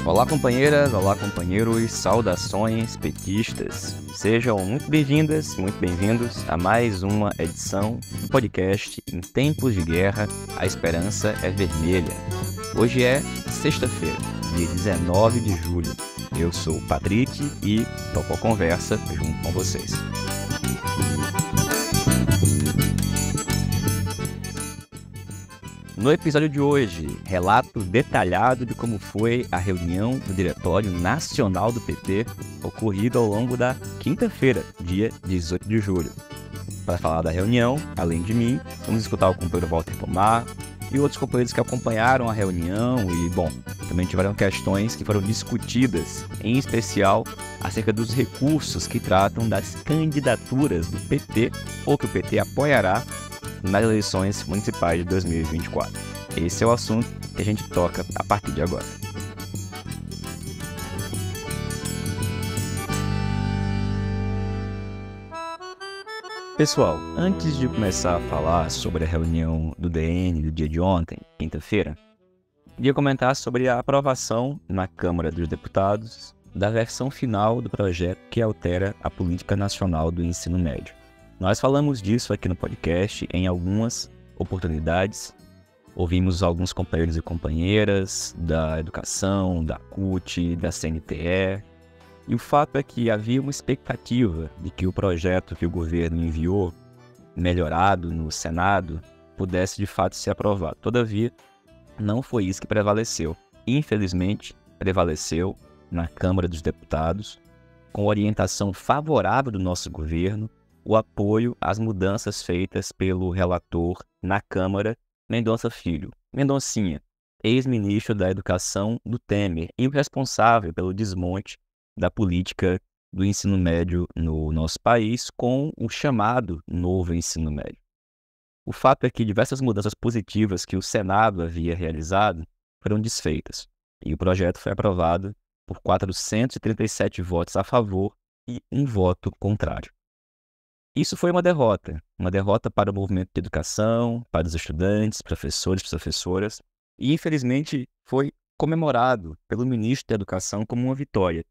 Olá, companheiras, olá, companheiros, saudações petistas. Sejam muito bem-vindas, muito bem-vindos a mais uma edição do podcast Em Tempos de Guerra, a Esperança é Vermelha. Hoje é sexta-feira, dia 19 de julho. Eu sou o Patrick e toco a conversa junto com vocês. No episódio de hoje, relato detalhado de como foi a reunião do Diretório Nacional do PT, ocorrida ao longo da quinta-feira, dia 18 de julho. Para falar da reunião, além de mim, vamos escutar o companheiro Walter Pomar e outros companheiros que acompanharam a reunião e, também tiveram questões que foram discutidas, em especial acerca dos recursos que tratam das candidaturas do PT ou que o PT apoiará nas eleições municipais de 2024. Esse é o assunto que a gente toca a partir de agora. Pessoal, antes de começar a falar sobre a reunião do DN do dia de ontem, quinta-feira, queria comentar sobre a aprovação na Câmara dos Deputados da versão final do projeto que altera a Política Nacional do Ensino Médio. Nós falamos disso aqui no podcast em algumas oportunidades. Ouvimos alguns companheiros e companheiras da educação, da CUT, da CNTE. E o fato é que havia uma expectativa de que o projeto que o governo enviou, melhorado no Senado, pudesse de fato ser aprovado. Todavia, não foi isso que prevaleceu. Infelizmente, prevaleceu na Câmara dos Deputados, com orientação favorável do nosso governo, o apoio às mudanças feitas pelo relator na Câmara, Mendonça Filho. Mendoncinha, ex-ministro da Educação do Temer e o responsável pelo desmonte da política do ensino médio no nosso país com o chamado novo ensino médio. O fato é que diversas mudanças positivas que o Senado havia realizado foram desfeitas e o projeto foi aprovado por 437 votos a favor e um voto contrário. Isso foi uma derrota para o movimento de educação, para os estudantes, professores, professoras, e infelizmente foi comemorado pelo ministro da Educação como uma vitória.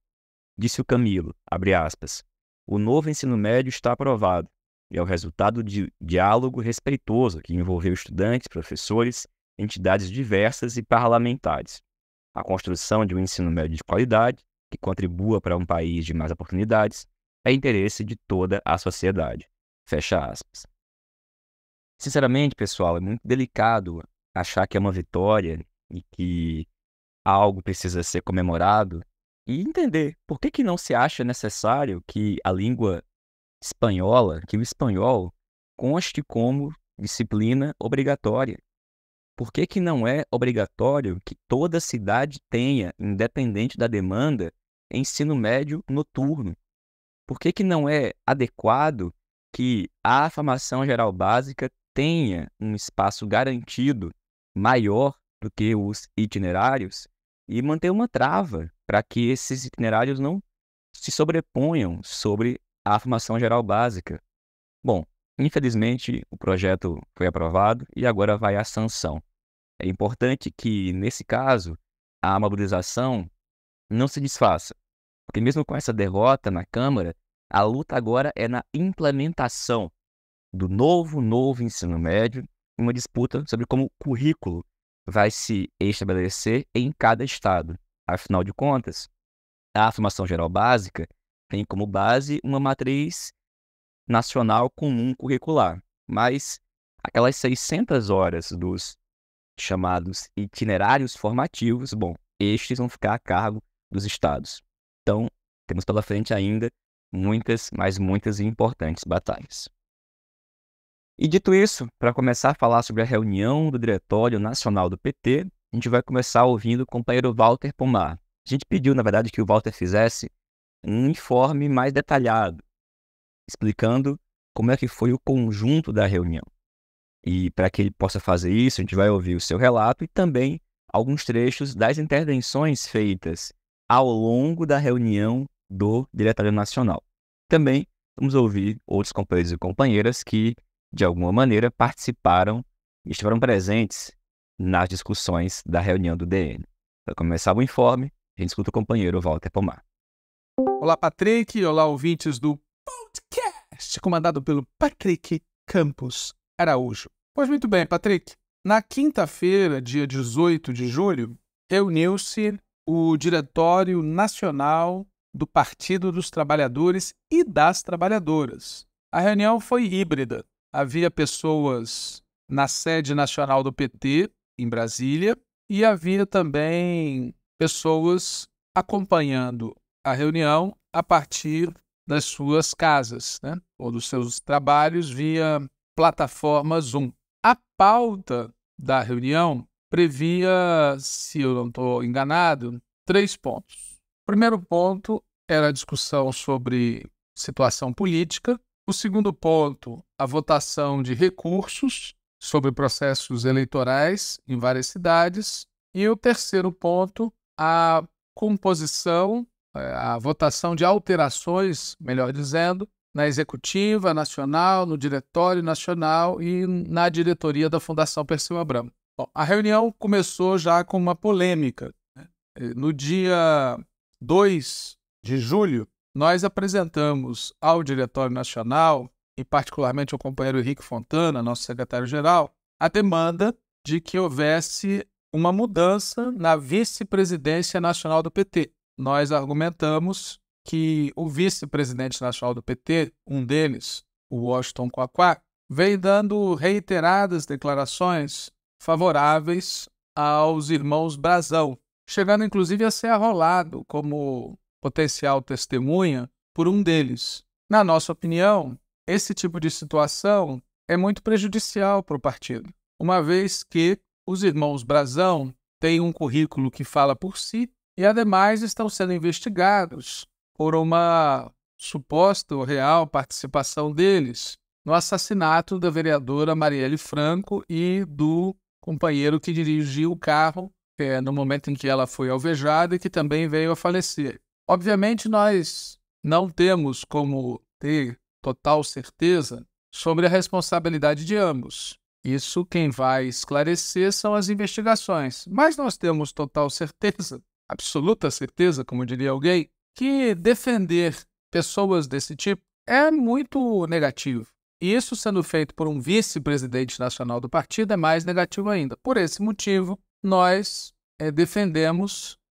Disse o Camilo, abre aspas, o novo ensino médio está aprovado e é o resultado de diálogo respeitoso que envolveu estudantes, professores, entidades diversas e parlamentares. A construção de um ensino médio de qualidade, que contribua para um país de mais oportunidades, é interesse de toda a sociedade. Fecha aspas. Sinceramente, pessoal, é muito delicado achar que é uma vitória e que algo precisa ser comemorado e entender por que não se acha necessário que a língua espanhola, que o espanhol, conste como disciplina obrigatória. Por que não é obrigatório que toda cidade tenha, independente da demanda, ensino médio noturno? Por que não é adequado que a formação geral básica tenha um espaço garantido maior do que os itinerários e manter uma trava para que esses itinerários não se sobreponham sobre a formação geral básica? Bom, infelizmente o projeto foi aprovado e agora vai à sanção. É importante que, nesse caso, a mobilização não se desfaça. Porque mesmo com essa derrota na Câmara, a luta agora é na implementação do novo ensino médio, uma disputa sobre como o currículo vai se estabelecer em cada estado. Afinal de contas, a formação geral básica tem como base uma matriz nacional comum curricular, mas aquelas 600 horas dos chamados itinerários formativos, estes vão ficar a cargo dos estados. Então, temos pela frente ainda muitas e importantes batalhas. E dito isso, para começar a falar sobre a reunião do Diretório Nacional do PT, a gente vai começar ouvindo o companheiro Walter Pomar. A gente pediu, na verdade, que o Walter fizesse um informe mais detalhado, explicando como é que foi o conjunto da reunião. E para que ele possa fazer isso, a gente vai ouvir o seu relato e também alguns trechos das intervenções feitas ao longo da reunião do Diretório Nacional. Também vamos ouvir outros companheiros e companheiras que, de alguma maneira, participaram e estiveram presentes nas discussões da reunião do DN. Para começar o informe, A gente escuta o companheiro Walter Pomar. Olá, Patrick. Olá, ouvintes do podcast, comandado pelo Patrick Campos Araújo. Pois muito bem, Patrick. Na quinta-feira, dia 18 de julho, reuniu-se o Diretório Nacional do Partido dos Trabalhadores e das Trabalhadoras. A reunião foi híbrida. Havia pessoas na sede nacional do PT, em Brasília, e havia também pessoas acompanhando a reunião a partir das suas casas, né? Ou dos seus trabalhos via plataforma Zoom. A pauta da reunião previa, se eu não estou enganado, 3 pontos. O primeiro ponto era a discussão sobre situação política. O segundo ponto, a votação de recursos sobre processos eleitorais em várias cidades. E o terceiro ponto, a composição, a votação de alterações, melhor dizendo, na Executiva Nacional, no Diretório Nacional e na diretoria da Fundação Perseu Abramo. Bom, a reunião começou já com uma polêmica, né? No dia 2 de julho, nós apresentamos ao Diretório Nacional, e particularmente ao companheiro Henrique Fontana, nosso secretário-geral, a demanda de que houvesse uma mudança na vice-presidência nacional do PT. Nós argumentamos que o vice-presidente nacional do PT, um deles, o Washington Quaquá, vem dando reiteradas declarações favoráveis aos irmãos Brazão, chegando inclusive a ser arrolado como potencial testemunha por um deles. Na nossa opinião, esse tipo de situação é muito prejudicial para o partido, uma vez que os irmãos Brazão têm um currículo que fala por si e, ademais, estão sendo investigados por uma suposta ou real participação deles no assassinato da vereadora Marielle Franco e do companheiro que dirigiu o carro no momento em que ela foi alvejada e que também veio a falecer. Obviamente, nós não temos como ter total certeza sobre a responsabilidade de ambos. Isso quem vai esclarecer são as investigações. Mas nós temos total certeza, absoluta certeza, como diria alguém, que defender pessoas desse tipo é muito negativo. E isso sendo feito por um vice-presidente nacional do partido é mais negativo ainda. Por esse motivo, nós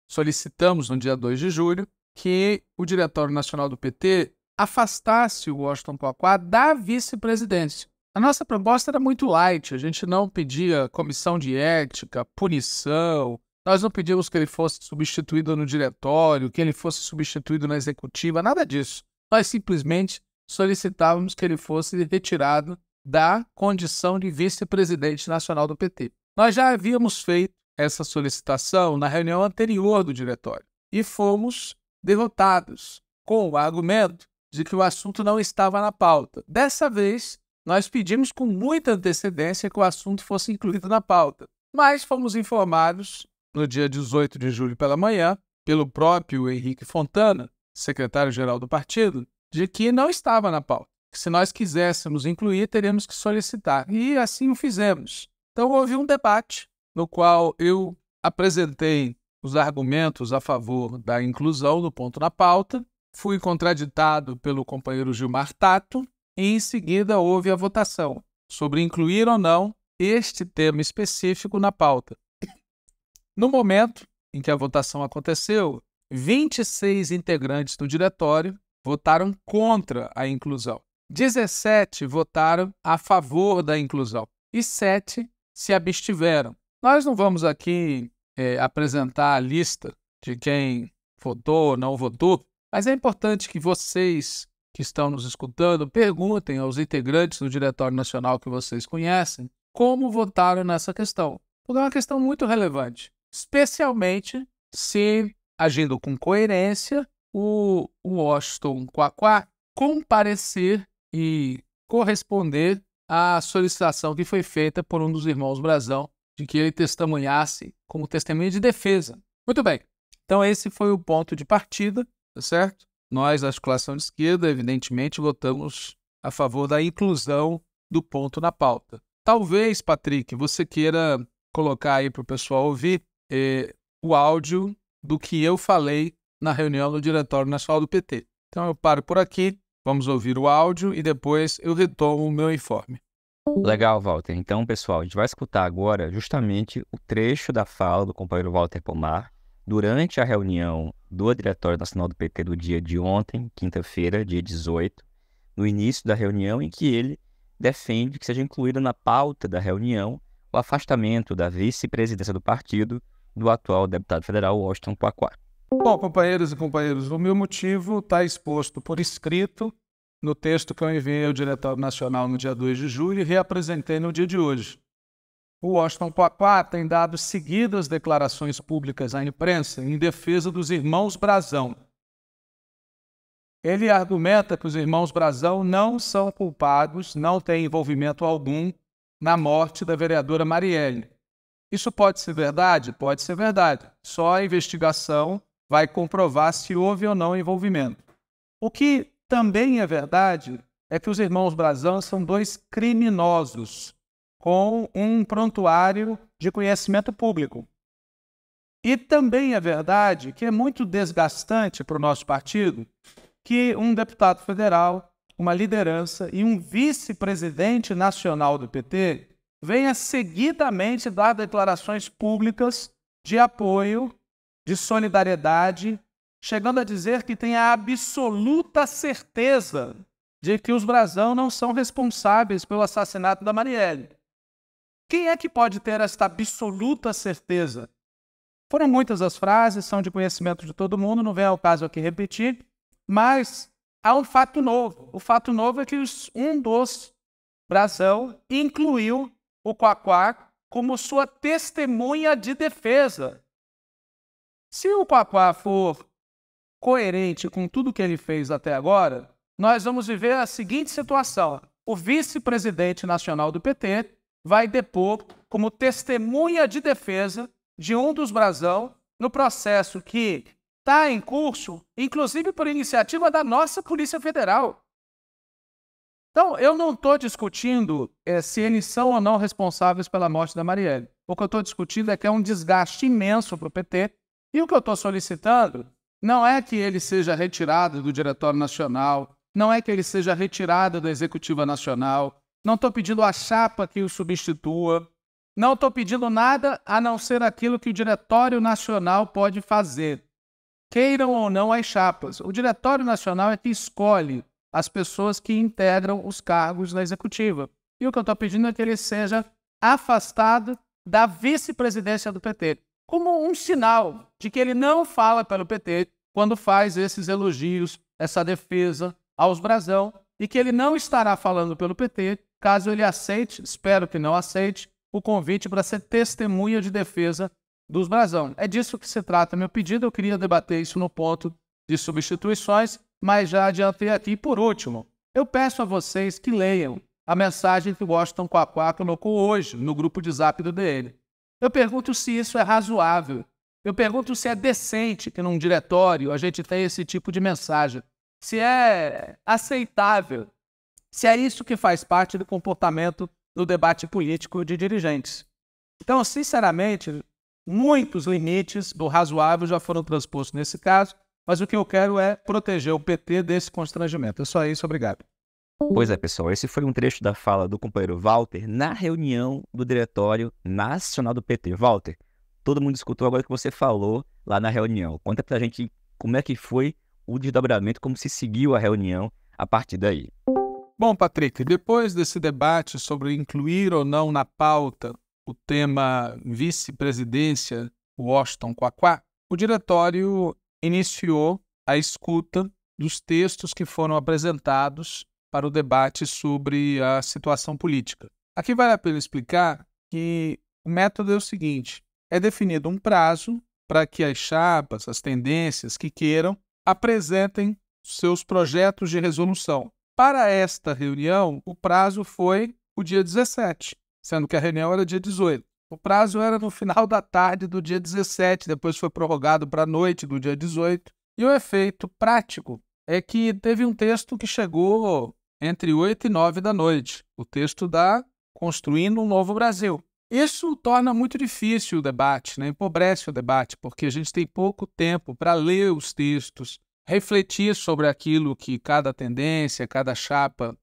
solicitamos no dia 2 de julho, que o Diretório Nacional do PT afastasse o Washington Quaquá da vice-presidência. A nossa proposta era muito light, a gente não pedia comissão de ética, punição, nós não pedimos que ele fosse substituído no diretório, que ele fosse substituído na executiva, nada disso. Nós simplesmente solicitávamos que ele fosse retirado da condição de vice-presidente nacional do PT. Nós já havíamos feito essa solicitação na reunião anterior do diretório e fomos derrotados com o argumento de que o assunto não estava na pauta. Dessa vez, nós pedimos com muita antecedência que o assunto fosse incluído na pauta, mas fomos informados no dia 18 de julho pela manhã, pelo próprio Henrique Fontana, secretário-geral do partido, de que não estava na pauta. Se nós quiséssemos incluir, teríamos que solicitar. E assim o fizemos. Então houve um debate no qual eu apresentei os argumentos a favor da inclusão do ponto na pauta, fui contraditado pelo companheiro Gilmar Tato e em seguida houve a votação sobre incluir ou não este tema específico na pauta. No momento em que a votação aconteceu, 26 integrantes do diretório votaram contra a inclusão. 17 votaram a favor da inclusão e 7 se abstiveram. Nós não vamos aqui apresentar a lista de quem votou ou não votou, mas é importante que vocês que estão nos escutando perguntem aos integrantes do Diretório Nacional que vocês conhecem como votaram nessa questão. Porque é uma questão muito relevante, especialmente se, agindo com coerência, o Washington Quaquá comparecer e corresponder à solicitação que foi feita por um dos irmãos Brazão de que ele testemunhasse como testemunha de defesa. Muito bem, então esse foi o ponto de partida, tá certo? Nós, da articulação de esquerda, evidentemente, votamos a favor da inclusão do ponto na pauta. Talvez, Patrick, você queira colocar aí para o pessoal ouvir o áudio do que eu falei na reunião do Diretório Nacional do PT. Então eu paro por aqui, vamos ouvir o áudio e depois eu retomo o meu informe. Legal, Walter. Então, pessoal, a gente vai escutar agora justamente o trecho da fala do companheiro Walter Pomar durante a reunião do Diretório Nacional do PT do dia de ontem, quinta-feira, dia 18, no início da reunião em que ele defende que seja incluído na pauta da reunião o afastamento da vice-presidência do partido do atual deputado federal Washington Quaquá. Bom, companheiros e companheiras, o meu motivo está exposto por escrito no texto que eu enviei ao Diretório Nacional no dia 2 de julho e reapresentei no dia de hoje. O Washington Quaquá tem dado seguidas declarações públicas à imprensa em defesa dos irmãos Brazão. Ele argumenta que os irmãos Brazão não são culpados, não têm envolvimento algum na morte da vereadora Marielle. Isso pode ser verdade? Pode ser verdade. Só a investigação vai comprovar se houve ou não envolvimento. O que também é verdade é que os irmãos Brazão são dois criminosos com um prontuário de conhecimento público. E também é verdade que é muito desgastante para o nosso partido que um deputado federal, uma liderança e um vice-presidente nacional do PT venha seguidamente dar declarações públicas de apoio, de solidariedade, chegando a dizer que tem a absoluta certeza de que os Brazão não são responsáveis pelo assassinato da Marielle. Quem é que pode ter esta absoluta certeza? Foram muitas as frases, são de conhecimento de todo mundo, não vem ao caso aqui repetir, mas há um fato novo. O fato novo é que um dos Brazão incluiu o Quaquá como sua testemunha de defesa. Se o Quaquá for coerente com tudo que ele fez até agora, nós vamos viver a seguinte situação. O vice-presidente nacional do PT vai depor como testemunha de defesa de um dos Brazão no processo que está em curso, inclusive por iniciativa da nossa Polícia Federal. Então, eu não estou discutindo se eles são ou não responsáveis pela morte da Marielle. O que eu estou discutindo é que é um desgaste imenso para o PT, e o que eu estou solicitando não é que ele seja retirado do Diretório Nacional, não é que ele seja retirado da Executiva Nacional, não estou pedindo a chapa que o substitua, não estou pedindo nada a não ser aquilo que o Diretório Nacional pode fazer. Queiram ou não as chapas. O Diretório Nacional é que escolhe as pessoas que integram os cargos da Executiva. E o que eu estou pedindo é que ele seja afastado da vice-presidência do PT, como um sinal de que ele não fala pelo PT quando faz esses elogios, essa defesa aos Brazão, e que ele não estará falando pelo PT caso ele aceite, espero que não aceite, o convite para ser testemunha de defesa dos Brazão. É disso que se trata meu pedido. Eu queria debater isso no ponto de substituições, mas já adiantei aqui. Por último, eu peço a vocês que leiam a mensagem que o Washington Quaquá colocou hoje no grupo de Zap do DN. Eu pergunto se isso é razoável. Eu pergunto se é decente que num diretório a gente tenha esse tipo de mensagem. Se é aceitável. Se é isso que faz parte do comportamento do debate político de dirigentes. Então, sinceramente, muitos limites do razoável já foram transpostos nesse caso, mas o que eu quero é proteger o PT desse constrangimento. É só isso, obrigado. Pois é, pessoal, esse foi um trecho da fala do companheiro Walter na reunião do Diretório Nacional do PT. Walter, todo mundo escutou agora o que você falou lá na reunião. Conta pra gente como é que foi o desdobramento, como se seguiu a reunião a partir daí. Bom, Patrick, depois desse debate sobre incluir ou não na pauta o tema vice-presidência Washington Quaquá, o diretório iniciou a escuta dos textos que foram apresentados para o debate sobre a situação política. Aqui vale a pena explicar que o método é o seguinte: é definido um prazo para que as chapas, as tendências que queiram, apresentem seus projetos de resolução. Para esta reunião, o prazo foi o dia 17, sendo que a reunião era dia 18. O prazo era no final da tarde do dia 17, depois foi prorrogado para a noite do dia 18. E o efeito prático é que teve um texto que chegou entre 8 e 9 da noite, o texto da Construindo um Novo Brasil. Isso torna muito difícil o debate, né? Empobrece o debate, porque a gente tem pouco tempo para ler os textos, refletir sobre aquilo que cada tendência, cada chapa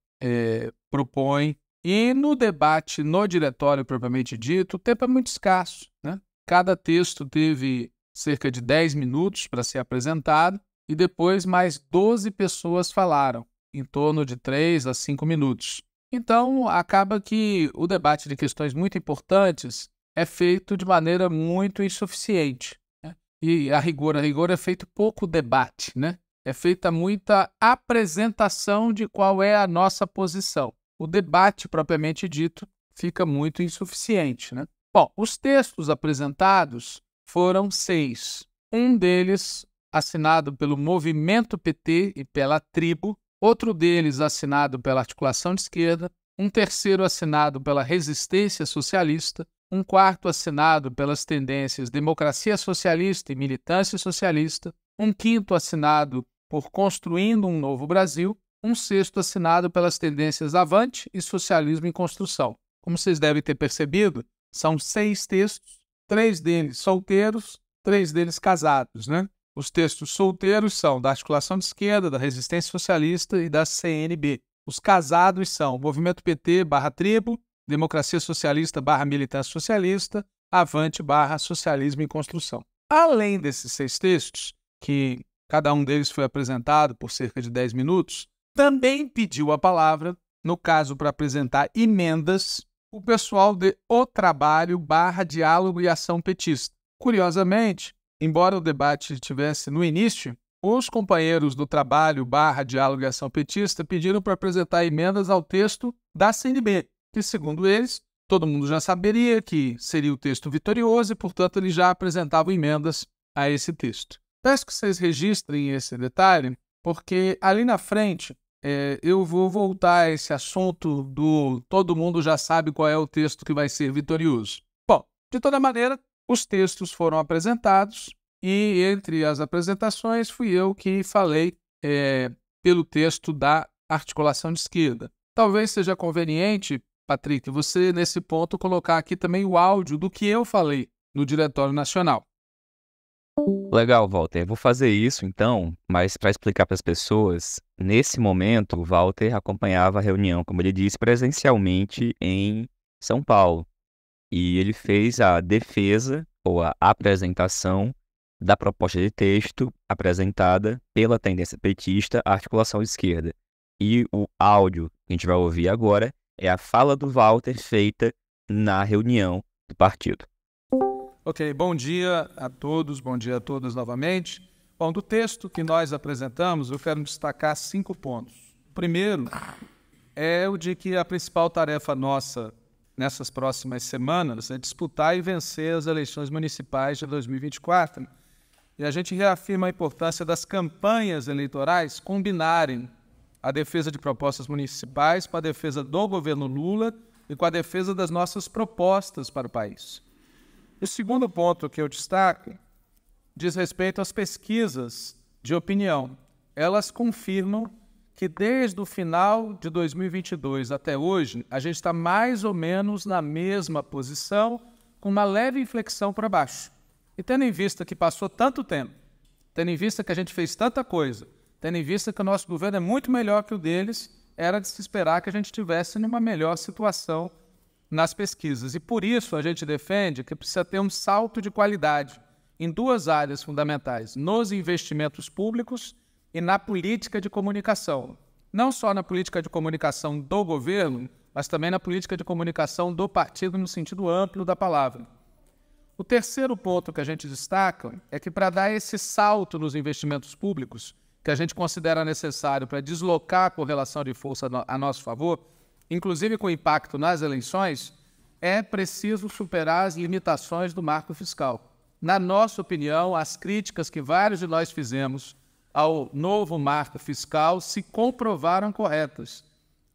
propõe. E no debate, no diretório propriamente dito, o tempo é muito escasso, né? Cada texto teve cerca de 10 minutos para ser apresentado e depois mais 12 pessoas falaram, em torno de 3 a 5 minutos. Então, acaba que o debate de questões muito importantes é feito de maneira muito insuficiente, né? E, a rigor é feito pouco debate, né? É feita muita apresentação de qual é a nossa posição. O debate, propriamente dito, fica muito insuficiente, né? Bom, os textos apresentados foram 6. Um deles assinado pelo Movimento PT e pela Tribo, outro deles assinado pela Articulação de Esquerda, um terceiro assinado pela Resistência Socialista, um quarto assinado pelas tendências Democracia Socialista e Militância Socialista, um quinto assinado por Construindo um Novo Brasil, um sexto assinado pelas tendências Avante e Socialismo em Construção. Como vocês devem ter percebido, são 6 textos, 3 deles solteiros, 3 deles casados, né? Os textos solteiros são da Articulação de Esquerda, da Resistência Socialista e da CNB. Os casados são Movimento PT /Tribo, Democracia Socialista /Militância Socialista, Avante /Socialismo em Construção. Além desses 6 textos, que cada um deles foi apresentado por cerca de 10 minutos, também pediu a palavra, no caso para apresentar emendas, o pessoal de O Trabalho /Diálogo e Ação Petista. Curiosamente, embora o debate estivesse no início, os companheiros do Trabalho /Diálogo e Ação Petista pediram para apresentar emendas ao texto da CNB, que, segundo eles, todo mundo já saberia que seria o texto vitorioso e, portanto, eles já apresentavam emendas a esse texto. Peço que vocês registrem esse detalhe, porque ali na frente eu vou voltar a esse assunto do todo mundo já sabe qual é o texto que vai ser vitorioso. Bom, de toda maneira, os textos foram apresentados e, entre as apresentações, fui eu que falei pelo texto da Articulação de Esquerda. Talvez seja conveniente, Patrick, você, nesse ponto, colocar aqui também o áudio do que eu falei no Diretório Nacional. Legal, Walter. Eu vou fazer isso, então, mas para explicar para as pessoas, nesse momento, o Walter acompanhava a reunião, como ele disse, presencialmente em São Paulo. E ele fez a defesa ou a apresentação da proposta de texto apresentada pela tendência petista, a Articulação de Esquerda. E o áudio que a gente vai ouvir agora é a fala do Walter feita na reunião do partido. Ok, bom dia a todos, bom dia a todas novamente. Bom, do texto que nós apresentamos, eu quero destacar 5 pontos. O primeiro é o de que a principal tarefa nossa nessas próximas semanas é disputar e vencer as eleições municipais de 2024. E a gente reafirma a importância das campanhas eleitorais combinarem a defesa de propostas municipais com a defesa do governo Lula e com a defesa das nossas propostas para o país. O segundo ponto que eu destaco diz respeito às pesquisas de opinião. Elas confirmam que desde o final de 2022 até hoje, a gente está mais ou menos na mesma posição, com uma leve inflexão para baixo. E tendo em vista que passou tanto tempo, tendo em vista que a gente fez tanta coisa, tendo em vista que o nosso governo é muito melhor que o deles, era de se esperar que a gente estivesse numa melhor situação nas pesquisas. E por isso a gente defende que precisa ter um salto de qualidade em 2 áreas fundamentais, nos investimentos públicos e na política de comunicação. Não só na política de comunicação do governo, mas também na política de comunicação do partido no sentido amplo da palavra. O terceiro ponto que a gente destaca é que para dar esse salto nos investimentos públicos, que a gente considera necessário para deslocar a correlação de força a nosso favor, inclusive com impacto nas eleições, é preciso superar as limitações do marco fiscal. Na nossa opinião, as críticas que vários de nós fizemos ao novo marco fiscal se comprovaram corretas.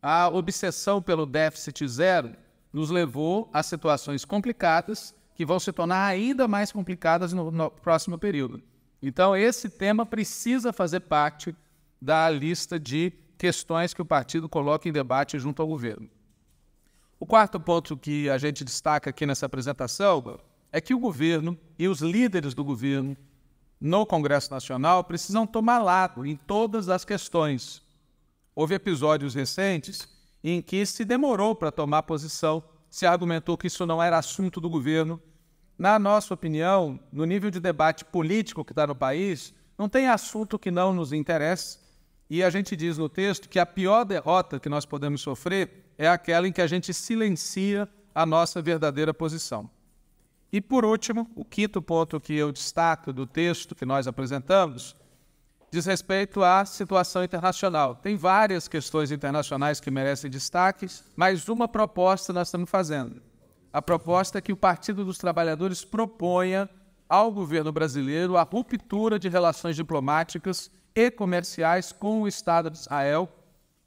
A obsessão pelo déficit zero nos levou a situações complicadas que vão se tornar ainda mais complicadas no próximo período. Então, esse tema precisa fazer parte da lista de questões que o partido coloca em debate junto ao governo. O quarto ponto que a gente destaca aqui nessa apresentação é que o governo e os líderes do governo no Congresso Nacional precisam tomar lado em todas as questões. Houve episódios recentes em que se demorou para tomar posição, se argumentou que isso não era assunto do governo. Na nossa opinião, no nível de debate político que está no país, não tem assunto que não nos interesse, e a gente diz no texto que a pior derrota que nós podemos sofrer é aquela em que a gente silencia a nossa verdadeira posição. E, por último, o quinto ponto que eu destaco do texto que nós apresentamos diz respeito à situação internacional. Tem várias questões internacionais que merecem destaques, mas uma proposta nós estamos fazendo. A proposta é que o Partido dos Trabalhadores proponha ao governo brasileiro a ruptura de relações diplomáticas e comerciais com o Estado de Israel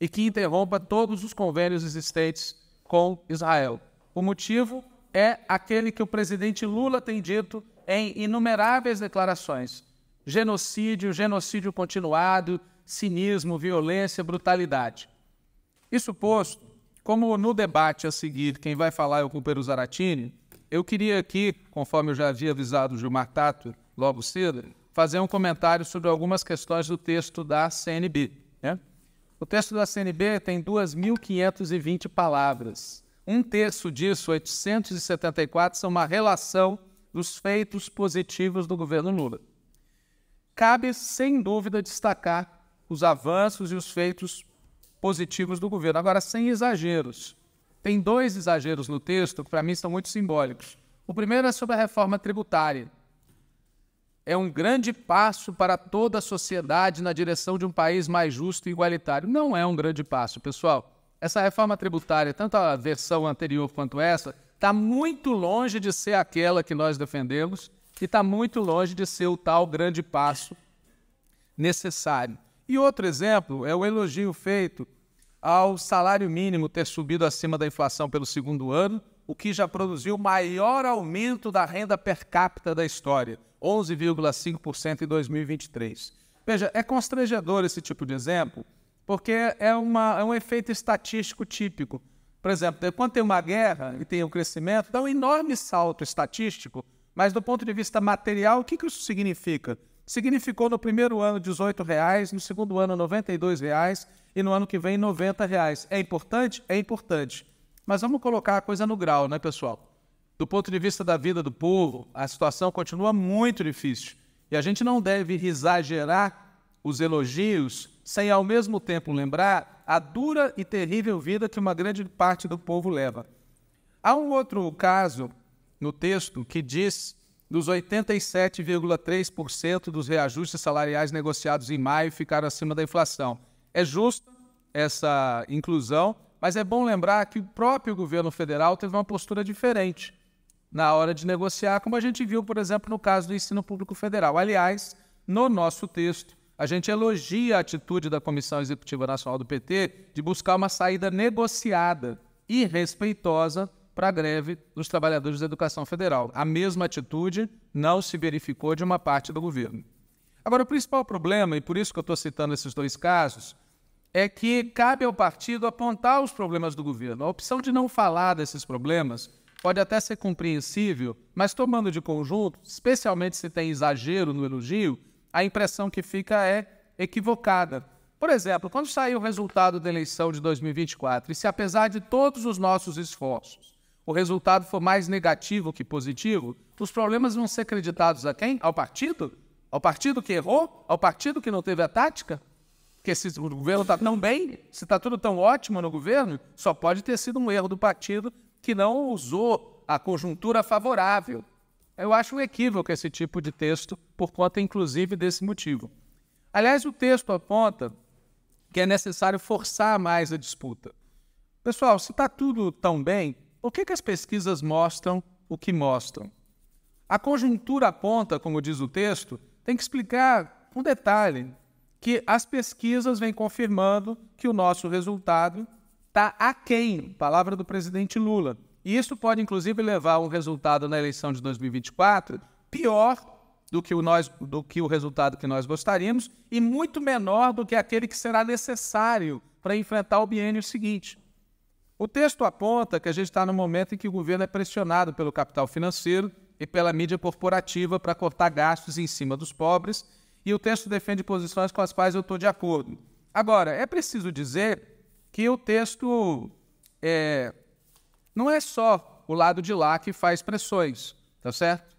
e que interrompa todos os convênios existentes com Israel. O motivo é aquele que o presidente Lula tem dito em inumeráveis declarações: genocídio, genocídio continuado, cinismo, violência, brutalidade. Isso posto, como no debate a seguir quem vai falar é o Cooper Zaratini, eu queria aqui, conforme eu já havia avisado o Gilmar Tato logo cedo, fazer um comentário sobre algumas questões do texto da CNB. Né? O texto da CNB tem 2.520 palavras. Um terço disso, 874, são uma relação dos feitos positivos do governo Lula. Cabe, sem dúvida, destacar os avanços e os feitos positivos do governo, agora sem exageros. Tem dois exageros no texto que, para mim, são muito simbólicos. O primeiro é sobre a reforma tributária. É um grande passo para toda a sociedade na direção de um país mais justo e igualitário. Não é um grande passo, pessoal. Essa reforma tributária, tanto a versão anterior quanto essa, está muito longe de ser aquela que nós defendemos e está muito longe de ser o tal grande passo necessário. E outro exemplo é o elogio feito ao salário mínimo ter subido acima da inflação pelo segundo ano, o que já produziu o maior aumento da renda per capita da história, 11,5% em 2023. Veja, é constrangedor esse tipo de exemplo, porque é um efeito estatístico típico. Por exemplo, quando tem uma guerra e tem um crescimento, dá um enorme salto estatístico, mas do ponto de vista material, o que isso significa? Significou no primeiro ano R$18, no segundo ano R$92 e no ano que vem R$90. É importante? É importante. Mas vamos colocar a coisa no grau, né, pessoal? Do ponto de vista da vida do povo, a situação continua muito difícil. E a gente não deve exagerar os elogios sem, ao mesmo tempo, lembrar a dura e terrível vida que uma grande parte do povo leva. Há um outro caso no texto que diz dos 87,3% dos reajustes salariais negociados em maio ficaram acima da inflação. É justa essa inclusão, mas é bom lembrar que o próprio governo federal teve uma postura diferente na hora de negociar, como a gente viu, por exemplo, no caso do ensino público federal. Aliás, no nosso texto, a gente elogia a atitude da Comissão Executiva Nacional do PT de buscar uma saída negociada e respeitosa para a greve dos trabalhadores da educação federal. A mesma atitude não se verificou de uma parte do governo. Agora, o principal problema, e por isso que eu estou citando esses dois casos, é que cabe ao partido apontar os problemas do governo. A opção de não falar desses problemas pode até ser compreensível, mas tomando de conjunto, especialmente se tem exagero no elogio, a impressão que fica é equivocada. Por exemplo, quando sair o resultado da eleição de 2024, e se apesar de todos os nossos esforços, o resultado for mais negativo que positivo, os problemas vão ser creditados a quem? Ao partido? Ao partido que errou? Ao partido que não teve a tática? Porque se o governo está tão bem, se está tudo tão ótimo no governo, só pode ter sido um erro do partido que não usou a conjuntura favorável. Eu acho um equívoco esse tipo de texto, por conta, inclusive, desse motivo. Aliás, o texto aponta que é necessário forçar mais a disputa. Pessoal, se está tudo tão bem, por que as pesquisas mostram o que mostram? A conjuntura aponta, como diz o texto, tem que explicar um detalhe, que as pesquisas vêm confirmando que o nosso resultado está aquém, palavra do presidente Lula. E isso pode, inclusive, levar a um resultado na eleição de 2024 pior do que o resultado que nós gostaríamos e muito menor do que aquele que será necessário para enfrentar o biênio seguinte. O texto aponta que a gente está no momento em que o governo é pressionado pelo capital financeiro e pela mídia corporativa para cortar gastos em cima dos pobres, e o texto defende posições com as quais eu estou de acordo. Agora, é preciso dizer que o texto não é só o lado de lá que faz pressões, tá certo?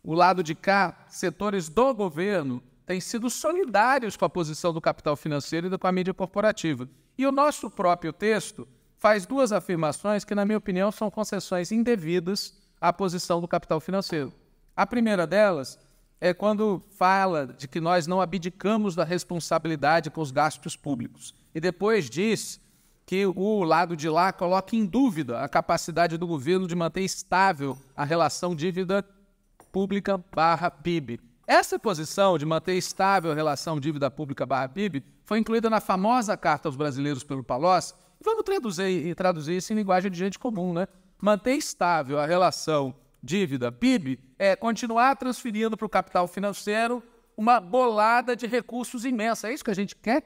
O lado de cá, setores do governo têm sido solidários com a posição do capital financeiro e com a mídia corporativa. E o nosso próprio texto faz duas afirmações que, na minha opinião, são concessões indevidas à posição do capital financeiro. A primeira delas é quando fala de que nós não abdicamos da responsabilidade com os gastos públicos. E depois diz que o lado de lá coloca em dúvida a capacidade do governo de manter estável a relação dívida pública/PIB. Essa posição de manter estável a relação dívida pública/PIB foi incluída na famosa Carta aos Brasileiros pelo Palocci. Vamos traduzir isso em linguagem de gente comum, né? Manter estável a relação dívida-PIB é continuar transferindo para o capital financeiro uma bolada de recursos imensa. É isso que a gente quer?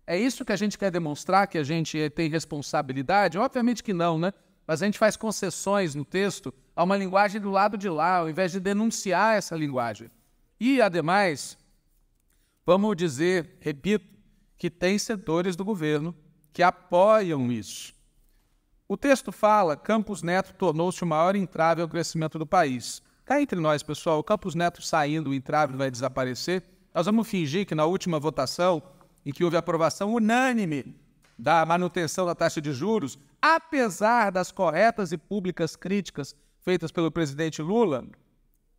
É isso que a gente quer demonstrar, que a gente tem responsabilidade? Obviamente que não, né? Mas a gente faz concessões no texto a uma linguagem do lado de lá, ao invés de denunciar essa linguagem. E, ademais, vamos dizer, repito, que tem setores do governo que apoiam isso. O texto fala: Campos Neto tornou-se o maior entrave ao crescimento do país. Cá entre nós, pessoal, o Campos Neto saindo, o entrave vai desaparecer. Nós vamos fingir que na última votação, em que houve aprovação unânime da manutenção da taxa de juros, apesar das corretas e públicas críticas feitas pelo presidente Lula,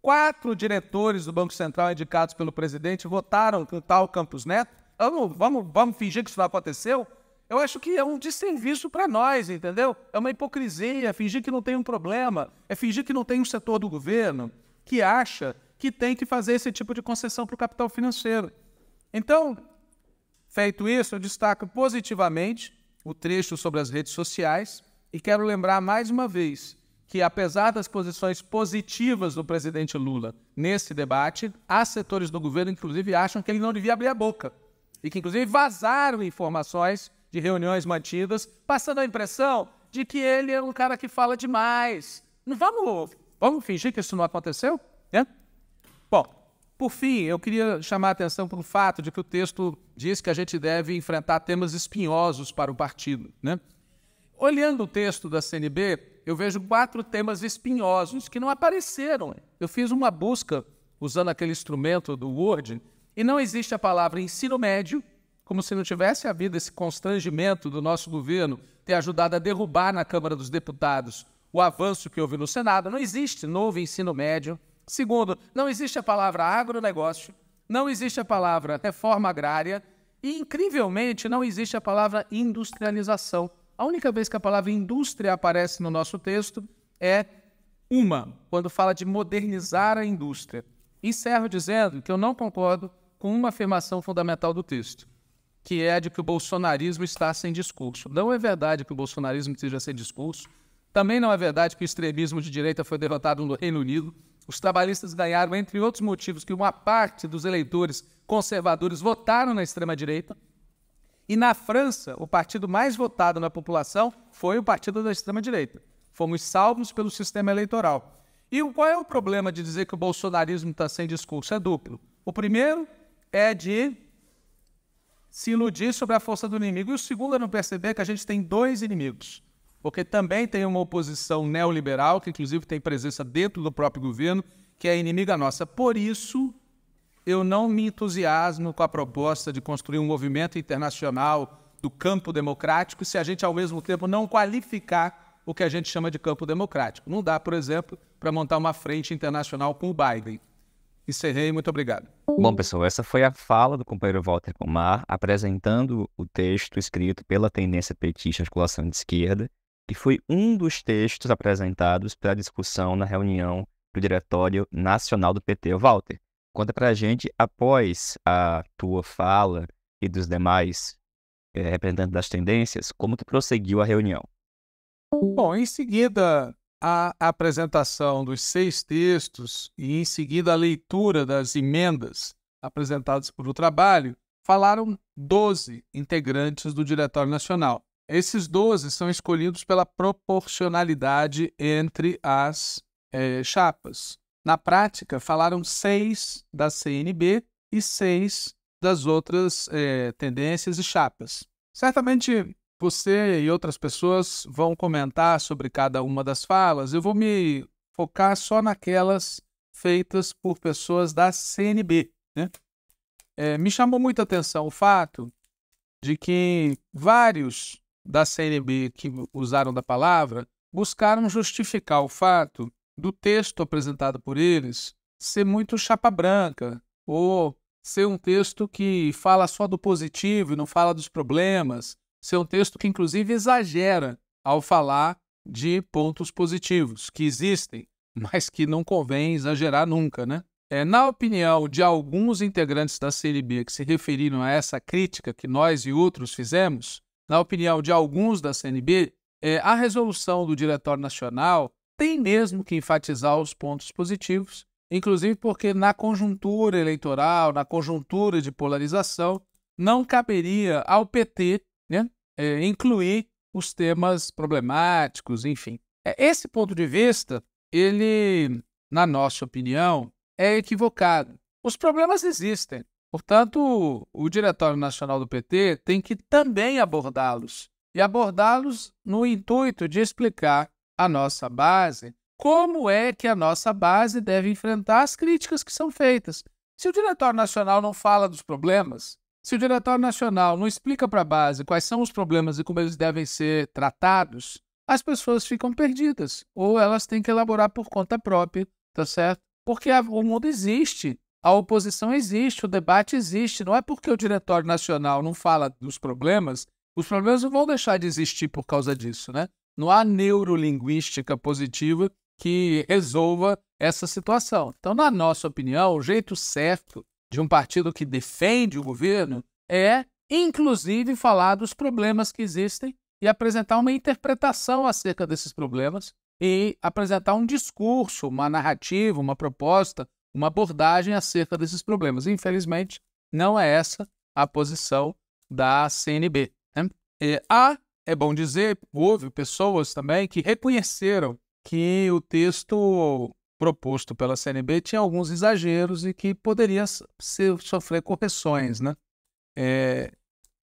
4 diretores do Banco Central indicados pelo presidente votaram com o tal Campos Neto. Vamos fingir que isso não aconteceu? Eu acho que é um desserviço para nós, entendeu? É uma hipocrisia, fingir que não tem um problema, é fingir que não tem um setor do governo que acha que tem que fazer esse tipo de concessão para o capital financeiro. Então, feito isso, eu destaco positivamente o trecho sobre as redes sociais e quero lembrar mais uma vez que, apesar das posições positivas do presidente Lula nesse debate, há setores do governo, inclusive, acham que ele não devia abrir a boca e que, inclusive, vazaram informações de reuniões mantidas, passando a impressão de que ele é um cara que fala demais. Vamos fingir que isso não aconteceu? Bom, por fim, eu queria chamar a atenção para o fato de que o texto diz que a gente deve enfrentar temas espinhosos para o partido, né? Olhando o texto da CNB, eu vejo 4 temas espinhosos que não apareceram. Eu fiz uma busca usando aquele instrumento do Word e não existe a palavra ensino médio, como se não tivesse havido esse constrangimento do nosso governo ter ajudado a derrubar na Câmara dos Deputados o avanço que houve no Senado. Não existe novo ensino médio. Segundo, não existe a palavra agronegócio, não existe a palavra reforma agrária e, incrivelmente, não existe a palavra industrialização. A única vez que a palavra indústria aparece no nosso texto é quando fala de modernizar a indústria. Encerro dizendo que eu não concordo com uma afirmação fundamental do texto, que é a de que o bolsonarismo está sem discurso. Não é verdade que o bolsonarismo esteja sem discurso. Também não é verdade que o extremismo de direita foi derrotado no Reino Unido. Os trabalhistas ganharam, entre outros motivos, que uma parte dos eleitores conservadores votaram na extrema-direita. E na França, o partido mais votado na população foi o partido da extrema-direita. Fomos salvos pelo sistema eleitoral. E qual é o problema de dizer que o bolsonarismo está sem discurso? É duplo. O primeiro é de se iludir sobre a força do inimigo. E o segundo é não perceber que a gente tem 2 inimigos. Porque também tem uma oposição neoliberal, que inclusive tem presença dentro do próprio governo, que é inimiga nossa. Por isso, eu não me entusiasmo com a proposta de construir um movimento internacional do campo democrático se a gente, ao mesmo tempo, não qualificar o que a gente chama de campo democrático. Não dá, por exemplo, para montar uma frente internacional com o Biden. Encerrei, muito obrigado. Bom, pessoal, essa foi a fala do companheiro Walter Pomar, apresentando o texto escrito pela tendência petista Articulação de Esquerda, e foi um dos textos apresentados para discussão na reunião do Diretório Nacional do PT. Walter, conta para a gente, após a tua fala e dos demais representantes das tendências, como que prosseguiu a reunião? Bom, em seguida, a apresentação dos 6 textos e, em seguida, a leitura das emendas apresentadas por o trabalho, falaram 12 integrantes do Diretório Nacional. Esses 12 são escolhidos pela proporcionalidade entre as chapas. Na prática, falaram 6 da CNB e 6 das outras tendências e chapas. Certamente você e outras pessoas vão comentar sobre cada uma das falas. Eu vou me focar só naquelas feitas por pessoas da CNB, né? Me chamou muita atenção o fato de que vários da CNB que usaram da palavra buscaram justificar o fato do texto apresentado por eles ser muito chapa branca, ou ser um texto que fala só do positivo e não fala dos problemas, ser um texto que, inclusive, exagera ao falar de pontos positivos, que existem, mas que não convém exagerar nunca, né? Na opinião de alguns integrantes da CNB que se referiram a essa crítica que nós e outros fizemos, na opinião de alguns da CNB, a resolução do Diretório Nacional tem mesmo que enfatizar os pontos positivos, inclusive porque na conjuntura eleitoral, na conjuntura de polarização, não caberia ao PT, né, incluir os temas problemáticos, enfim. Esse ponto de vista, ele, na nossa opinião, é equivocado. Os problemas existem. Portanto, o Diretório Nacional do PT tem que também abordá-los, e abordá-los no intuito de explicar à nossa base como é que a nossa base deve enfrentar as críticas que são feitas. Se o Diretório Nacional não fala dos problemas, se o Diretório Nacional não explica para a base quais são os problemas e como eles devem ser tratados, as pessoas ficam perdidas, ou elas têm que elaborar por conta própria, tá certo? Porque o mundo existe. A oposição existe, o debate existe. Não é porque o Diretório Nacional não fala dos problemas, os problemas não vão deixar de existir por causa disso, né? Não há neurolinguística positiva que resolva essa situação. Então, na nossa opinião, o jeito certo de um partido que defende o governo é, inclusive, falar dos problemas que existem e apresentar uma interpretação acerca desses problemas e apresentar um discurso, uma narrativa, uma proposta, uma abordagem acerca desses problemas. Infelizmente, não é essa a posição da CNB, né? É bom dizer, houve pessoas também que reconheceram que o texto proposto pela CNB tinha alguns exageros e que poderia sofrer correções, né?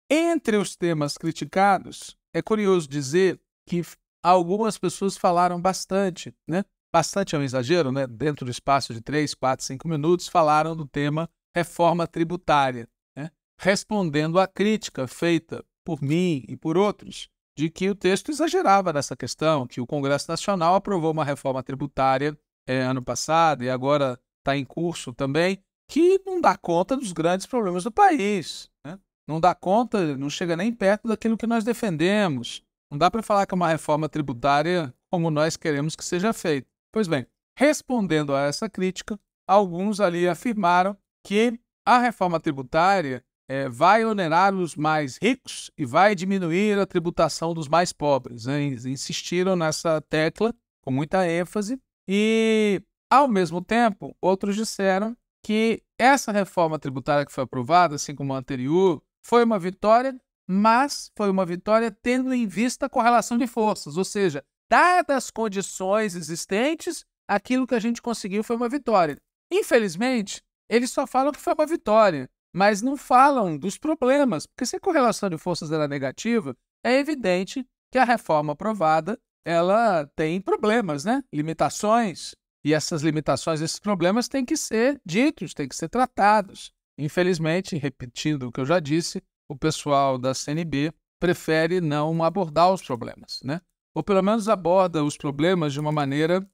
Entre os temas criticados, é curioso dizer que algumas pessoas falaram bastante, né? Bastante é um exagero, né? Dentro do espaço de 3, 4, 5 minutos, falaram do tema reforma tributária, né? Respondendo à crítica feita por mim e por outros, de que o texto exagerava nessa questão, que o Congresso Nacional aprovou uma reforma tributária ano passado e agora está em curso também, que não dá conta dos grandes problemas do país, né? Não dá conta, não chega nem perto daquilo que nós defendemos. Não dá para falar que é uma reforma tributária como nós queremos que seja feita. Pois bem, respondendo a essa crítica, alguns ali afirmaram que a reforma tributária vai onerar os mais ricos e vai diminuir a tributação dos mais pobres, né? Insistiram nessa tecla com muita ênfase e, ao mesmo tempo, outros disseram que essa reforma tributária que foi aprovada, assim como a anterior, foi uma vitória, mas foi uma vitória tendo em vista a correlação de forças, ou seja, dadas as condições existentes, aquilo que a gente conseguiu foi uma vitória. Infelizmente, eles só falam que foi uma vitória, mas não falam dos problemas, porque se a correlação de forças era negativa, é evidente que a reforma aprovada ela tem problemas, né? Limitações, e essas limitações, esses problemas têm que ser ditos, têm que ser tratados. Infelizmente, repetindo o que eu já disse, o pessoal da CNB prefere não abordar os problemas, né? Ou pelo menos aborda os problemas de uma maneira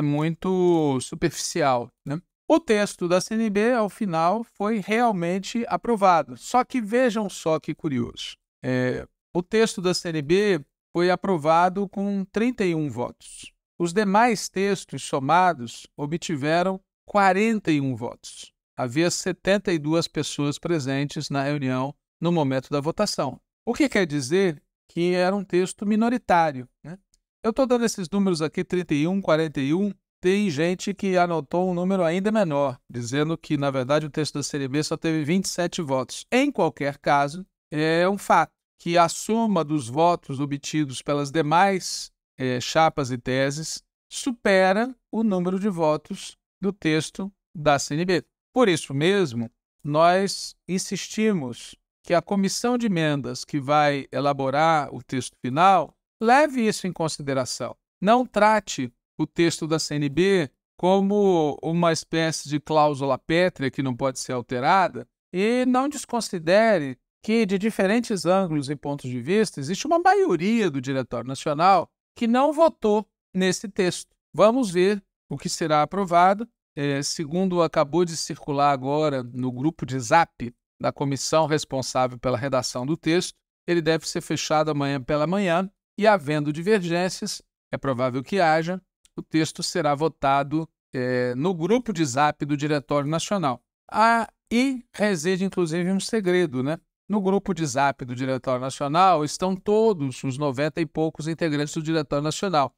muito superficial, né? O texto da CNB, ao final, foi realmente aprovado. Só que vejam só que curioso. O texto da CNB foi aprovado com 31 votos. Os demais textos somados obtiveram 41 votos. Havia 72 pessoas presentes na reunião no momento da votação. O que quer dizer que era um texto minoritário, né? Eu estou dando esses números aqui, 31, 41. Tem gente que anotou um número ainda menor, dizendo que, na verdade, o texto da CNB só teve 27 votos. Em qualquer caso, é um fato. que a soma dos votos obtidos pelas demais chapas e teses supera o número de votos do texto da CNB. Por isso mesmo, nós insistimos que a comissão de emendas que vai elaborar o texto final leve isso em consideração. Não trate o texto da CNB como uma espécie de cláusula pétrea que não pode ser alterada e não desconsidere que, de diferentes ângulos e pontos de vista, existe uma maioria do Diretório Nacional que não votou nesse texto. Vamos ver o que será aprovado. Segundo acabou de circular agora no grupo de Zap da comissão responsável pela redação do texto, ele deve ser fechado amanhã pela manhã e, havendo divergências, é provável que haja, o texto será votado no grupo de Zap do Diretório Nacional. E reside, inclusive, um segredo, né? No grupo de Zap do Diretório Nacional estão todos os 90 e poucos integrantes do Diretório Nacional.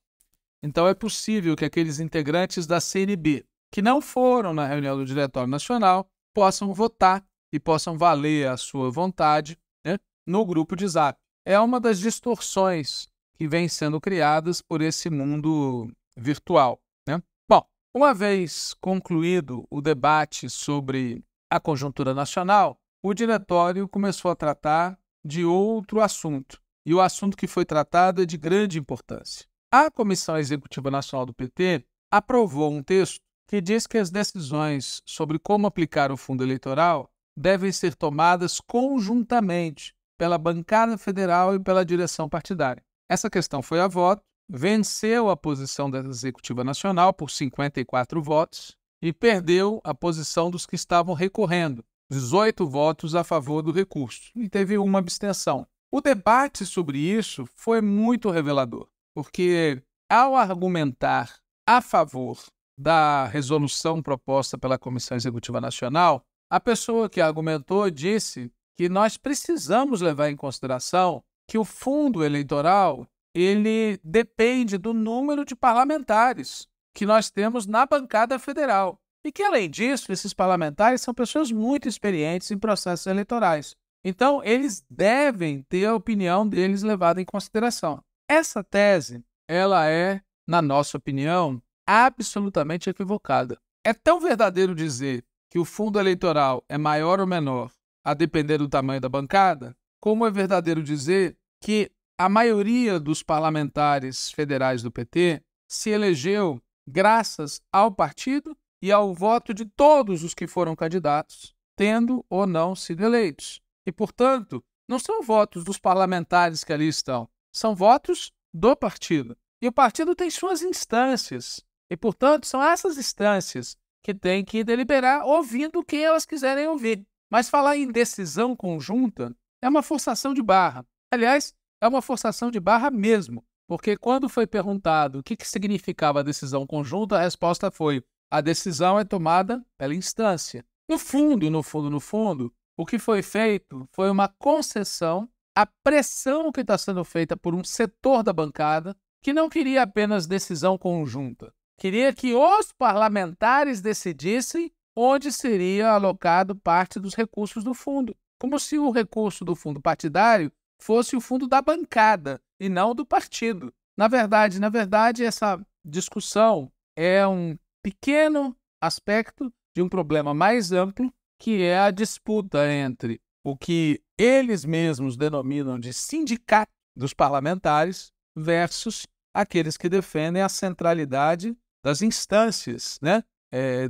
Então, é possível que aqueles integrantes da CNB que não foram na reunião do Diretório Nacional possam votar e possam valer a sua vontade, né, no grupo de Zap. É uma das distorções que vem sendo criadas por esse mundo virtual, né? Bom, uma vez concluído o debate sobre a conjuntura nacional, o diretório começou a tratar de outro assunto. E o assunto que foi tratado é de grande importância. A Comissão Executiva Nacional do PT aprovou um texto que diz que as decisões sobre como aplicar o fundo eleitoral devem ser tomadas conjuntamente pela bancada federal e pela direção partidária. Essa questão foi a voto, venceu a posição da Executiva Nacional por 54 votos e perdeu a posição dos que estavam recorrendo, 18 votos a favor do recurso, e teve uma abstenção. O debate sobre isso foi muito revelador, porque ao argumentar a favor da resolução proposta pela Comissão Executiva Nacional, a pessoa que argumentou disse que nós precisamos levar em consideração que o fundo eleitoral ele depende do número de parlamentares que nós temos na bancada federal. E que, além disso, esses parlamentares são pessoas muito experientes em processos eleitorais. Então, eles devem ter a opinião deles levada em consideração. Essa tese, ela é, na nossa opinião, absolutamente equivocada. É tão verdadeiro dizer que o fundo eleitoral é maior ou menor a depender do tamanho da bancada, como é verdadeiro dizer que a maioria dos parlamentares federais do PT se elegeu graças ao partido e ao voto de todos os que foram candidatos, tendo ou não sido eleitos. E, portanto, não são votos dos parlamentares que ali estão, são votos do partido. E o partido tem suas instâncias. E, portanto, são essas instâncias que têm que deliberar ouvindo quem elas quiserem ouvir. Mas falar em decisão conjunta é uma forçação de barra. Aliás, é uma forçação de barra mesmo, porque quando foi perguntado o que significava a decisão conjunta, a resposta foi: a decisão é tomada pela instância. No fundo, o que foi feito foi uma concessão à pressão que está sendo feita por um setor da bancada que não queria apenas decisão conjunta, queria que os parlamentares decidissem onde seria alocado parte dos recursos do fundo, como se o recurso do fundo partidário fosse o fundo da bancada e não do partido. Na verdade, essa discussão é um pequeno aspecto de um problema mais amplo, que é a disputa entre o que eles mesmos denominam de sindicato dos parlamentares versus aqueles que defendem a centralidade das instâncias, né,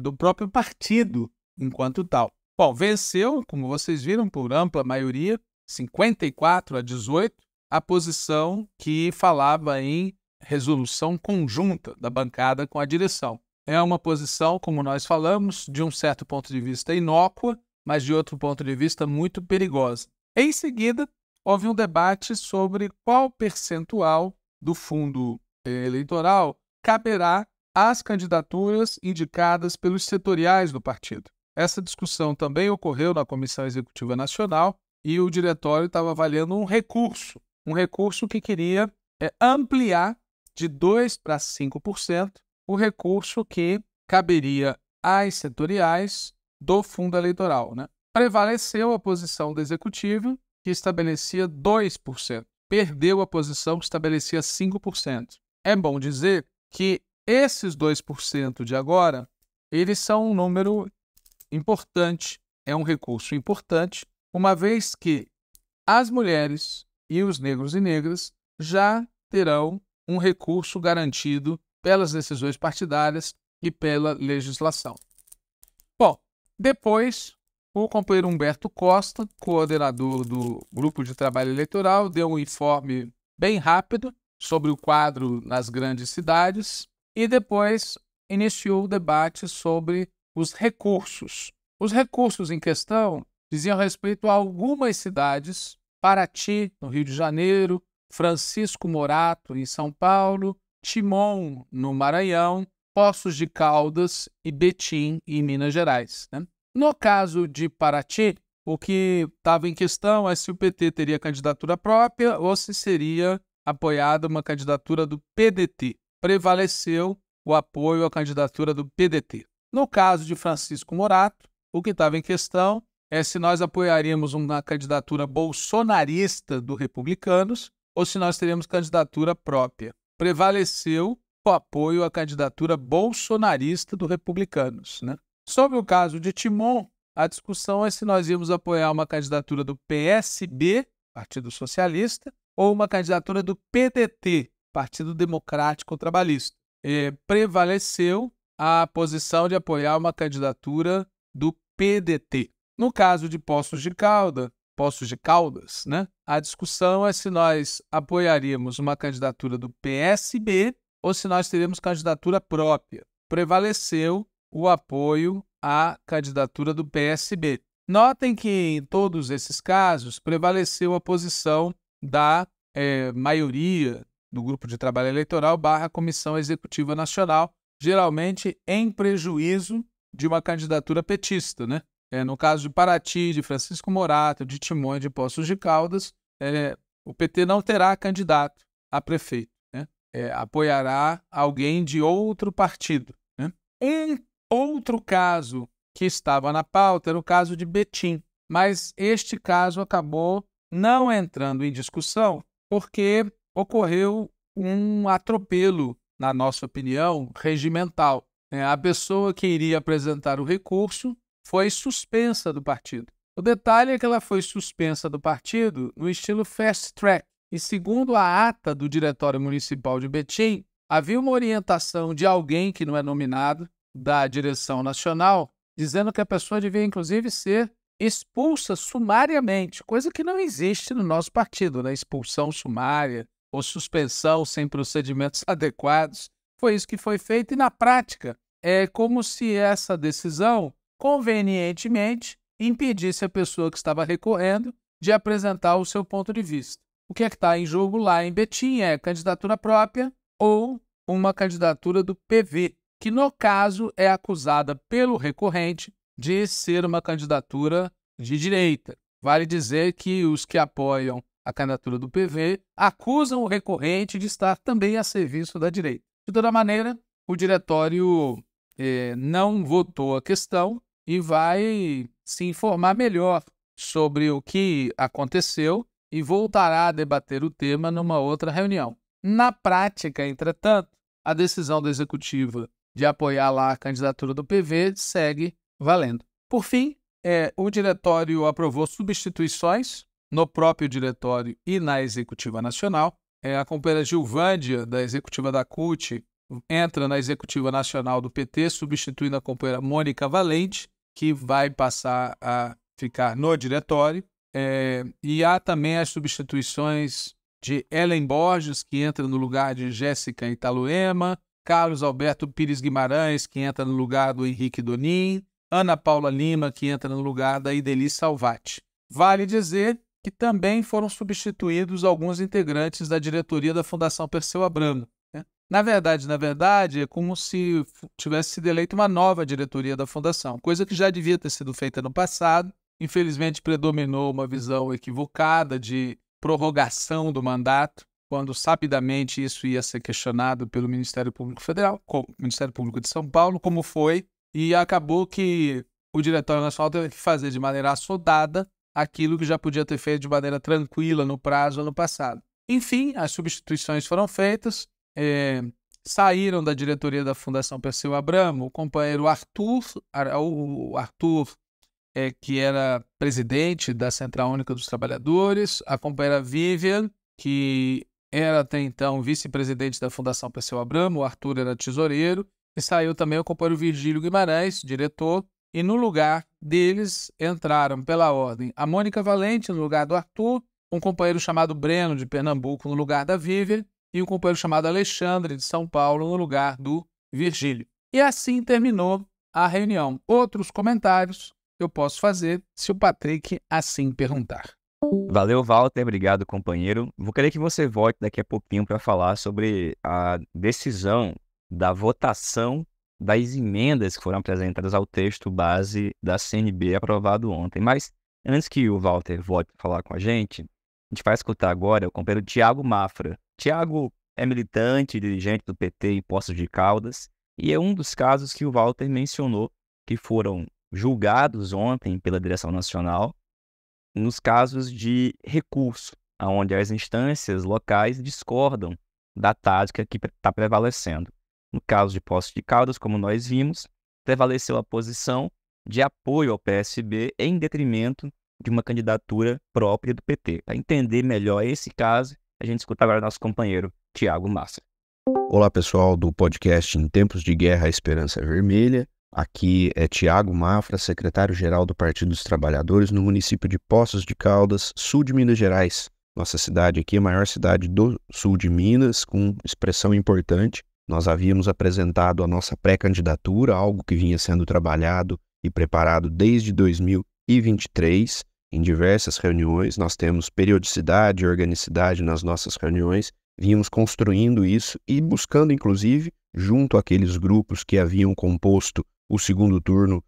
do próprio partido enquanto tal. Bom, venceu, como vocês viram, por ampla maioria, 54-18, a posição que falava em resolução conjunta da bancada com a direção. É uma posição, como nós falamos, de um certo ponto de vista inócua, mas de outro ponto de vista muito perigosa. Em seguida, houve um debate sobre qual percentual do fundo eleitoral caberá às candidaturas indicadas pelos setoriais do partido. Essa discussão também ocorreu na Comissão Executiva Nacional e o diretório estava avaliando um recurso que queria ampliar de 2% para 5% o recurso que caberia às setoriais do fundo eleitoral, né? Prevaleceu a posição do executivo que estabelecia 2%. Perdeu a posição que estabelecia 5%. É bom dizer que esses 2% de agora, eles são um número importante, é um recurso importante, uma vez que as mulheres e os negros e negras já terão um recurso garantido pelas decisões partidárias e pela legislação. Bom, depois, o companheiro Humberto Costa, coordenador do Grupo de Trabalho Eleitoral, deu um informe bem rápido sobre o quadro nas grandes cidades e depois iniciou o debate sobre os recursos. Os recursos em questão diziam respeito a algumas cidades: Paraty, no Rio de Janeiro, Francisco Morato, em São Paulo, Timon, no Maranhão, Poços de Caldas e Betim, em Minas Gerais, né? No caso de Paraty, o que estava em questão é se o PT teria candidatura própria ou se seria apoiada uma candidatura do PDT. Prevaleceu o apoio à candidatura do PDT. No caso de Francisco Morato, o que estava em questão é se nós apoiaríamos uma candidatura bolsonarista do Republicanos ou se nós teríamos candidatura própria. Prevaleceu o apoio à candidatura bolsonarista do Republicanos, né? Sobre o caso de Timon, a discussão é se nós íamos apoiar uma candidatura do PSB, Partido Socialista, ou uma candidatura do PDT, Partido Democrático Trabalhista. Prevaleceu a posição de apoiar uma candidatura do PDT. No caso de Poços de Caldas, né, a discussão é se nós apoiaríamos uma candidatura do PSB ou se nós teríamos candidatura própria. Prevaleceu o apoio à candidatura do PSB. Notem que em todos esses casos prevaleceu a posição da maioria do Grupo de Trabalho Eleitoral / Comissão Executiva Nacional, geralmente em prejuízo de uma candidatura petista, né? No caso de Paraty, de Francisco Morato, de Timon e de Poços de Caldas, o PT não terá candidato a prefeito, né? Apoiará alguém de outro partido, né? Outro caso que estava na pauta era o caso de Betim, mas este caso acabou não entrando em discussão porque ocorreu um atropelo, na nossa opinião, regimental. A pessoa que iria apresentar o recurso foi suspensa do partido. O detalhe é que ela foi suspensa do partido no estilo fast track. E segundo a ata do Diretório Municipal de Betim, havia uma orientação de alguém que não é nominado, da direção nacional, dizendo que a pessoa devia, inclusive, ser expulsa sumariamente, coisa que não existe no nosso partido, né? Expulsão sumária ou suspensão sem procedimentos adequados. Foi isso que foi feito e, na prática, é como se essa decisão, convenientemente, impedisse a pessoa que estava recorrendo de apresentar o seu ponto de vista. O que é que está em jogo lá em Betim é candidatura própria ou uma candidatura do PV, que no caso é acusada pelo recorrente de ser uma candidatura de direita. Vale dizer que os que apoiam a candidatura do PV acusam o recorrente de estar também a serviço da direita. De toda maneira, o diretório não votou a questão e vai se informar melhor sobre o que aconteceu e voltará a debater o tema numa outra reunião. Na prática, entretanto, a decisão da executiva de apoiar lá a candidatura do PV segue valendo. Por fim, o diretório aprovou substituições no próprio diretório e na executiva nacional. A companheira Gilvândia, da executiva da CUT, entra na executiva nacional do PT, substituindo a companheira Mônica Valente, que vai passar a ficar no diretório. E há também as substituições de Ellen Borges, que entra no lugar de Jéssica Italuema, Carlos Alberto Pires Guimarães, que entra no lugar do Henrique Donin, Ana Paula Lima, que entra no lugar da Ideli Salvati. Vale dizer que também foram substituídos alguns integrantes da diretoria da Fundação Perseu Abramo, né? Na verdade, é como se tivesse sido eleita uma nova diretoria da Fundação, coisa que já devia ter sido feita no passado. Infelizmente, predominou uma visão equivocada de prorrogação do mandato, quando sapidamente isso ia ser questionado pelo Ministério Público Federal, o Ministério Público de São Paulo, como foi, e acabou que o Diretório Nacional teve que fazer de maneira assodada aquilo que já podia ter feito de maneira tranquila no prazo ano passado. Enfim, as substituições foram feitas, saíram da diretoria da Fundação Perseu Abramo o companheiro Arthur, que era presidente da Central Única dos Trabalhadores, a companheira Vivian, que era até então vice-presidente da Fundação Perseu Abramo, o Arthur era tesoureiro, e saiu também o companheiro Virgílio Guimarães, diretor, e no lugar deles entraram, pela ordem, a Mônica Valente no lugar do Arthur, um companheiro chamado Breno, de Pernambuco, no lugar da Vivian, e um companheiro chamado Alexandre, de São Paulo, no lugar do Virgílio. E assim terminou a reunião. Outros comentários eu posso fazer se o Patrick assim perguntar. Valeu, Walter. Obrigado, companheiro. Vou querer que você volte daqui a pouquinho para falar sobre a decisão da votação das emendas que foram apresentadas ao texto base da CNB aprovado ontem. Mas antes que o Walter volte a falar com a gente vai escutar agora o companheiro Tiago Mafra. Tiago é militante, dirigente do PT em Poços de Caldas, e é um dos casos que o Walter mencionou que foram julgados ontem pela direção nacional nos casos de recurso, onde as instâncias locais discordam da tática que está prevalecendo. No caso de Poços de Caldas, como nós vimos, prevaleceu a posição de apoio ao PSB em detrimento de uma candidatura própria do PT. Para entender melhor esse caso, a gente escuta agora nosso companheiro Tiago Mafra. Olá, pessoal do podcast Em Tempos de Guerra, a Esperança é Vermelha. Aqui é Tiago Mafra, secretário-geral do Partido dos Trabalhadores no município de Poços de Caldas, sul de Minas Gerais. Nossa cidade aqui é a maior cidade do sul de Minas, com expressão importante. Nós havíamos apresentado a nossa pré-candidatura, algo que vinha sendo trabalhado e preparado desde 2023, em diversas reuniões. Nós temos periodicidade e organicidade nas nossas reuniões. Vínhamos construindo isso e buscando, inclusive, junto àqueles grupos que haviam composto o segundo turno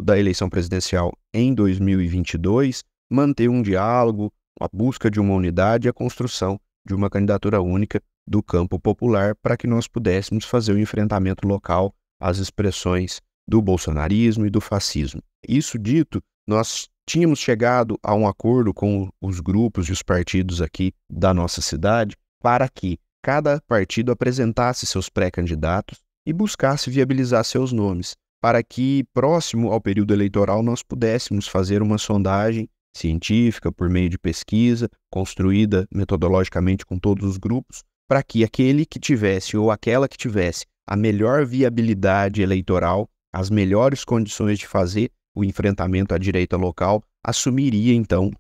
da eleição presidencial em 2022, manter um diálogo, a busca de uma unidade e a construção de uma candidatura única do campo popular para que nós pudéssemos fazer o enfrentamento local às expressões do bolsonarismo e do fascismo. Isso dito, nós tínhamos chegado a um acordo com os grupos e os partidos aqui da nossa cidade para que cada partido apresentasse seus pré-candidatos e buscasse viabilizar seus nomes, para que, próximo ao período eleitoral, nós pudéssemos fazer uma sondagem científica por meio de pesquisa, construída metodologicamente com todos os grupos, para que aquele que tivesse ou aquela que tivesse a melhor viabilidade eleitoral, as melhores condições de fazer o enfrentamento à direita local, assumiria, então,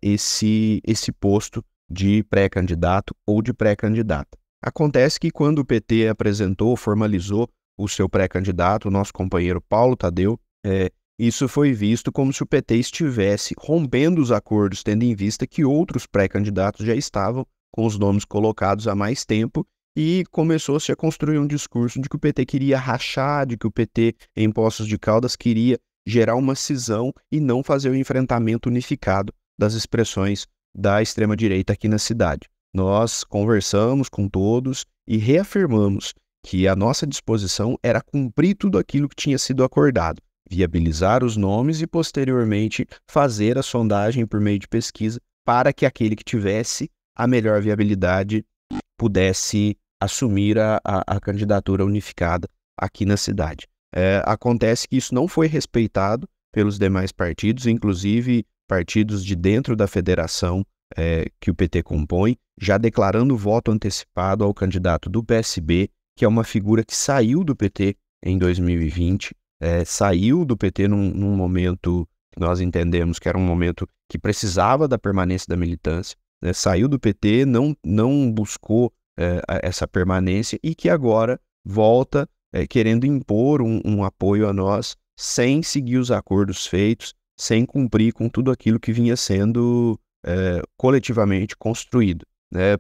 esse posto de pré-candidato ou de pré-candidata. Acontece que quando o PT apresentou, formalizou o seu pré-candidato, o nosso companheiro Paulo Tadeu, isso foi visto como se o PT estivesse rompendo os acordos, tendo em vista que outros pré-candidatos já estavam com os nomes colocados há mais tempo, e começou-se a construir um discurso de que o PT queria rachar, de que o PT, em Poços de Caldas, queria gerar uma cisão e não fazer o enfrentamento unificado das expressões da extrema-direita aqui na cidade. Nós conversamos com todos e reafirmamos que a nossa disposição era cumprir tudo aquilo que tinha sido acordado, viabilizar os nomes e, posteriormente, fazer a sondagem por meio de pesquisa para que aquele que tivesse a melhor viabilidade pudesse assumir a candidatura unificada aqui na cidade. Acontece que isso não foi respeitado pelos demais partidos, inclusive partidos de dentro da federação que o PT compõe, já declarando voto antecipado ao candidato do PSB, que é uma figura que saiu do PT em 2020, saiu do PT num momento que nós entendemos que era um momento que precisava da permanência da militância, saiu do PT, não buscou essa permanência e que agora volta querendo impor um apoio a nós sem seguir os acordos feitos, sem cumprir com tudo aquilo que vinha sendo coletivamente construído.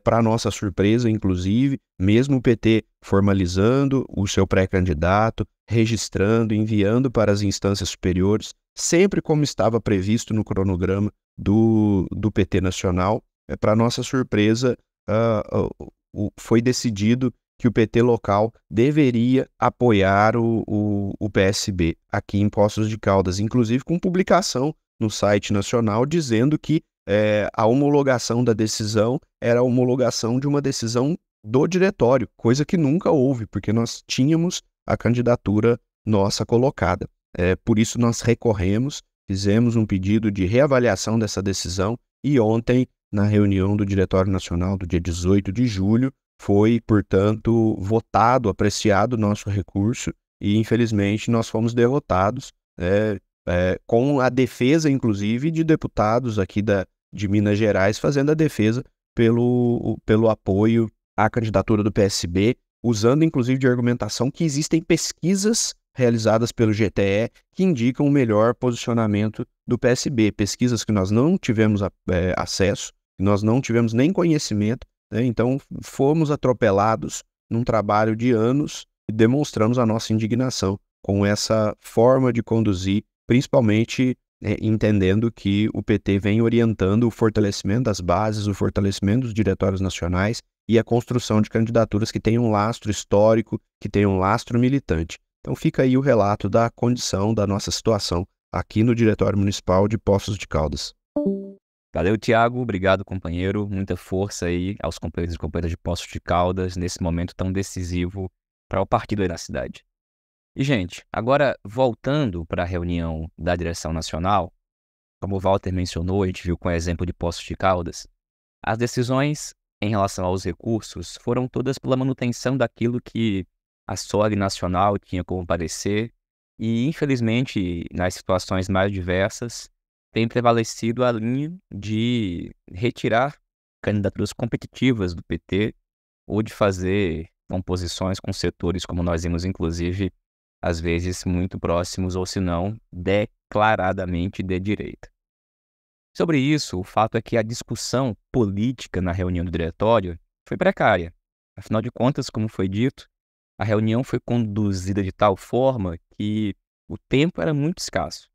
Para nossa surpresa, inclusive, mesmo o PT formalizando o seu pré-candidato, registrando, enviando para as instâncias superiores, sempre como estava previsto no cronograma do PT nacional, para nossa surpresa, foi decidido que o PT local deveria apoiar o PSB aqui em Poços de Caldas, inclusive com publicação no site nacional dizendo que a homologação da decisão era a homologação de uma decisão do diretório, coisa que nunca houve, porque nós tínhamos a candidatura nossa colocada. Por isso nós recorremos, fizemos um pedido de reavaliação dessa decisão e ontem, na reunião do Diretório Nacional do dia 18 de julho, foi, portanto, votado, apreciado o nosso recurso e, infelizmente, nós fomos derrotados, com a defesa, inclusive, de deputados aqui de Minas Gerais fazendo a defesa pelo apoio à candidatura do PSB, usando, inclusive, de argumentação que existem pesquisas realizadas pelo GTE que indicam o melhor posicionamento do PSB, pesquisas que nós não tivemos acesso, que nós não tivemos nem conhecimento, né? Então fomos atropelados num trabalho de anos e demonstramos a nossa indignação com essa forma de conduzir, principalmente entendendo que o PT vem orientando o fortalecimento das bases, o fortalecimento dos diretórios nacionais e a construção de candidaturas que tenham um lastro histórico, que tenham um lastro militante. Então fica aí o relato da condição da nossa situação aqui no Diretório Municipal de Poços de Caldas. Valeu, Tiago. Obrigado, companheiro. Muita força aí aos companheiros e companheiras de Poços de Caldas nesse momento tão decisivo para o partido aí na cidade. E, gente, agora voltando para a reunião da direção nacional, como o Walter mencionou, a gente viu com o exemplo de Poços de Caldas, as decisões em relação aos recursos foram todas pela manutenção daquilo que a SOG nacional tinha como parecer e, infelizmente, nas situações mais diversas, tem prevalecido a linha de retirar candidaturas competitivas do PT ou de fazer composições com setores, como nós vimos, inclusive, às vezes muito próximos ou, se não, declaradamente de direita. Sobre isso, o fato é que a discussão política na reunião do diretório foi precária. Afinal de contas, como foi dito, a reunião foi conduzida de tal forma que o tempo era muito escasso.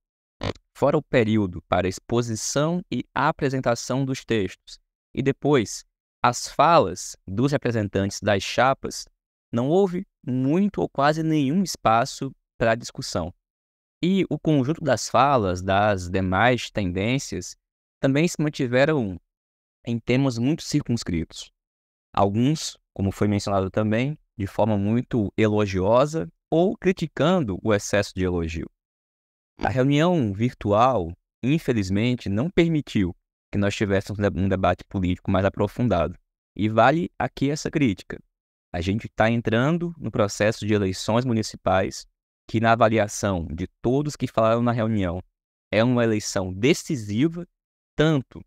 Fora o período para exposição e apresentação dos textos, e depois as falas dos representantes das chapas, não houve muito ou quase nenhum espaço para discussão. E o conjunto das falas das demais tendências também se mantiveram em temas muito circunscritos. Alguns, como foi mencionado também, de forma muito elogiosa ou criticando o excesso de elogio. A reunião virtual, infelizmente, não permitiu que nós tivéssemos um debate político mais aprofundado. E vale aqui essa crítica. A gente está entrando no processo de eleições municipais, que na avaliação de todos que falaram na reunião, é uma eleição decisiva, tanto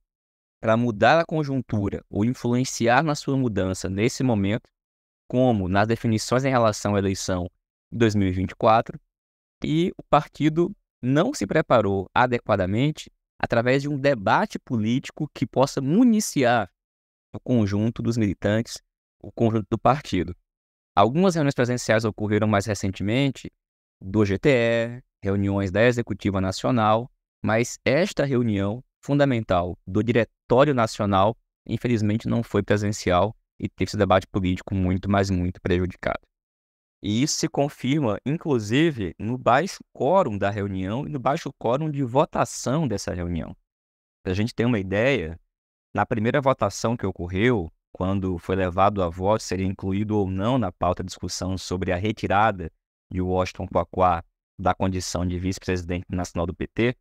para mudar a conjuntura ou influenciar na sua mudança nesse momento, como nas definições em relação à eleição de 2024, e o partido não se preparou adequadamente através de um debate político que possa municiar o conjunto dos militantes, o conjunto do partido. Algumas reuniões presenciais ocorreram mais recentemente, do GTE, reuniões da Executiva Nacional, mas esta reunião fundamental do Diretório Nacional, infelizmente, não foi presencial e teve esse debate político muito, mas muito prejudicado. E isso se confirma, inclusive, no baixo quórum da reunião e no baixo quórum de votação dessa reunião. Para a gente ter uma ideia, na primeira votação que ocorreu, quando foi levado a voto, seria incluído ou não na pauta de discussão sobre a retirada de Washington Quaquá da condição de vice-presidente nacional do PT,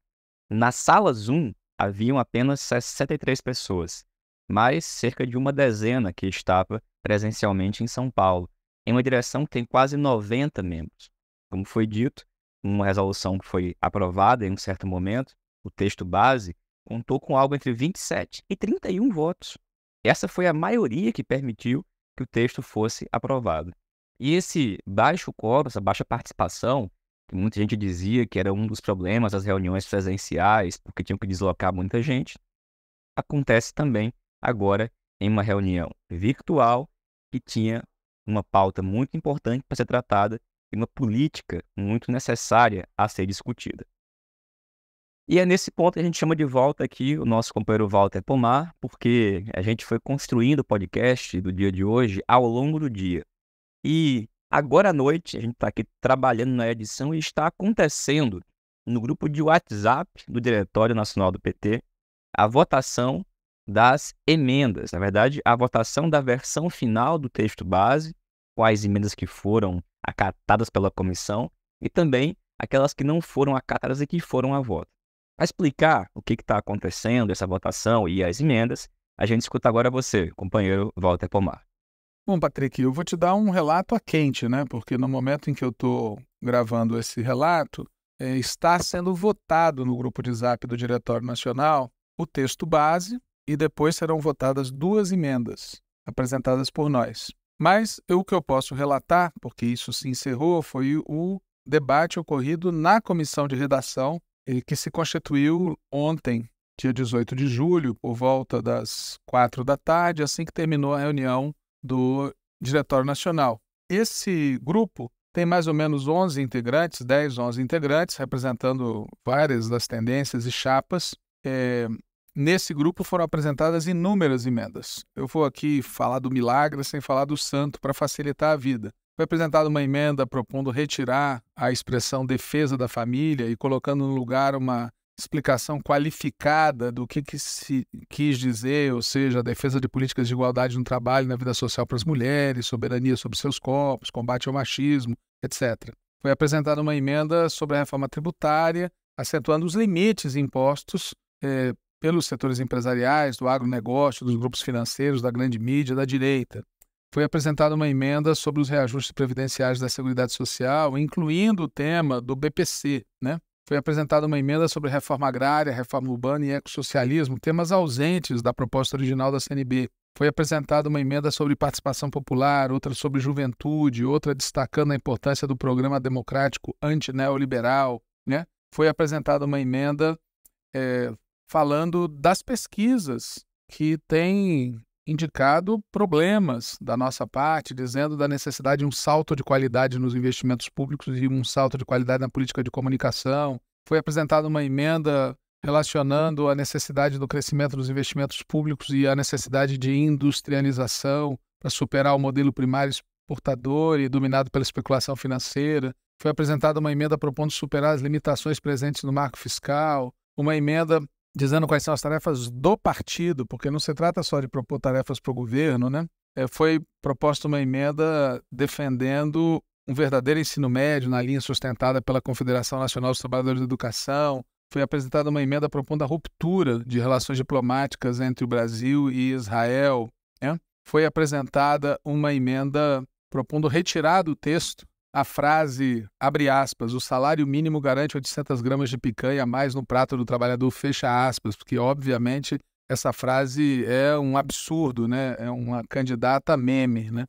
na sala Zoom haviam apenas 63 pessoas, mais cerca de uma dezena que estava presencialmente em São Paulo, em uma direção que tem quase 90 membros. Como foi dito, uma resolução que foi aprovada em um certo momento, o texto base, contou com algo entre 27 e 31 votos. Essa foi a maioria que permitiu que o texto fosse aprovado. E esse baixo quórum, essa baixa participação, que muita gente dizia que era um dos problemas das reuniões presenciais, porque tinham que deslocar muita gente, acontece também agora em uma reunião virtual que tinha uma pauta muito importante para ser tratada e uma política muito necessária a ser discutida. E é nesse ponto que a gente chama de volta aqui o nosso companheiro Walter Pomar, porque a gente foi construindo o podcast do dia de hoje ao longo do dia. E agora à noite, a gente está aqui trabalhando na edição e está acontecendo no grupo de WhatsApp do Diretório Nacional do PT a votação das emendas. Na verdade, a votação da versão final do texto base, quais emendas que foram acatadas pela comissão e também aquelas que não foram acatadas e que foram a voto. Para explicar o que está acontecendo, essa votação e as emendas, a gente escuta agora você, companheiro Walter Pomar. Bom, Patrick, eu vou te dar um relato a quente, né? Porque no momento em que eu estou gravando esse relato, está sendo votado no grupo de Zap do Diretório Nacional o texto base e depois serão votadas 2 emendas apresentadas por nós. Mas o que eu posso relatar, porque isso se encerrou, foi o debate ocorrido na comissão de redação, que se constituiu ontem, dia 18 de julho, por volta das 4 da tarde, assim que terminou a reunião do Diretório Nacional. Esse grupo tem mais ou menos 11 integrantes, 10, 11 integrantes, representando várias das tendências e chapas. Nesse grupo foram apresentadas inúmeras emendas. Eu vou aqui falar do milagre sem falar do santo para facilitar a vida. Foi apresentada uma emenda propondo retirar a expressão defesa da família e colocando no lugar uma explicação qualificada do que se quis dizer, ou seja, a defesa de políticas de igualdade no trabalho e na vida social para as mulheres, soberania sobre seus corpos, combate ao machismo, etc. Foi apresentada uma emenda sobre a reforma tributária, acentuando os limites impostos pelos setores empresariais, do agronegócio, dos grupos financeiros, da grande mídia, da direita. Foi apresentada uma emenda sobre os reajustes previdenciários da Seguridade Social, incluindo o tema do BPC, né? Foi apresentada uma emenda sobre reforma agrária, reforma urbana e ecossocialismo, temas ausentes da proposta original da CNB. Foi apresentada uma emenda sobre participação popular, outra sobre juventude, outra destacando a importância do programa democrático antineoliberal, né? Foi apresentada uma emenda falando das pesquisas que têm indicado problemas da nossa parte, dizendo da necessidade de um salto de qualidade nos investimentos públicos e um salto de qualidade na política de comunicação. Foi apresentada uma emenda relacionando a necessidade do crescimento dos investimentos públicos e a necessidade de industrialização para superar o modelo primário exportador e dominado pela especulação financeira. Foi apresentada uma emenda propondo superar as limitações presentes no marco fiscal, uma emenda dizendo quais são as tarefas do partido, porque não se trata só de propor tarefas para o governo, né? Foi proposta uma emenda defendendo um verdadeiro ensino médio na linha sustentada pela Confederação Nacional dos Trabalhadores da Educação. Foi apresentada uma emenda propondo a ruptura de relações diplomáticas entre o Brasil e Israel, né? Foi apresentada uma emenda propondo retirar do texto a frase, abre aspas, o salário mínimo garante 800 gramas de picanha a mais no prato do trabalhador, fecha aspas, porque, obviamente, essa frase é um absurdo, né? É uma candidata a meme, né?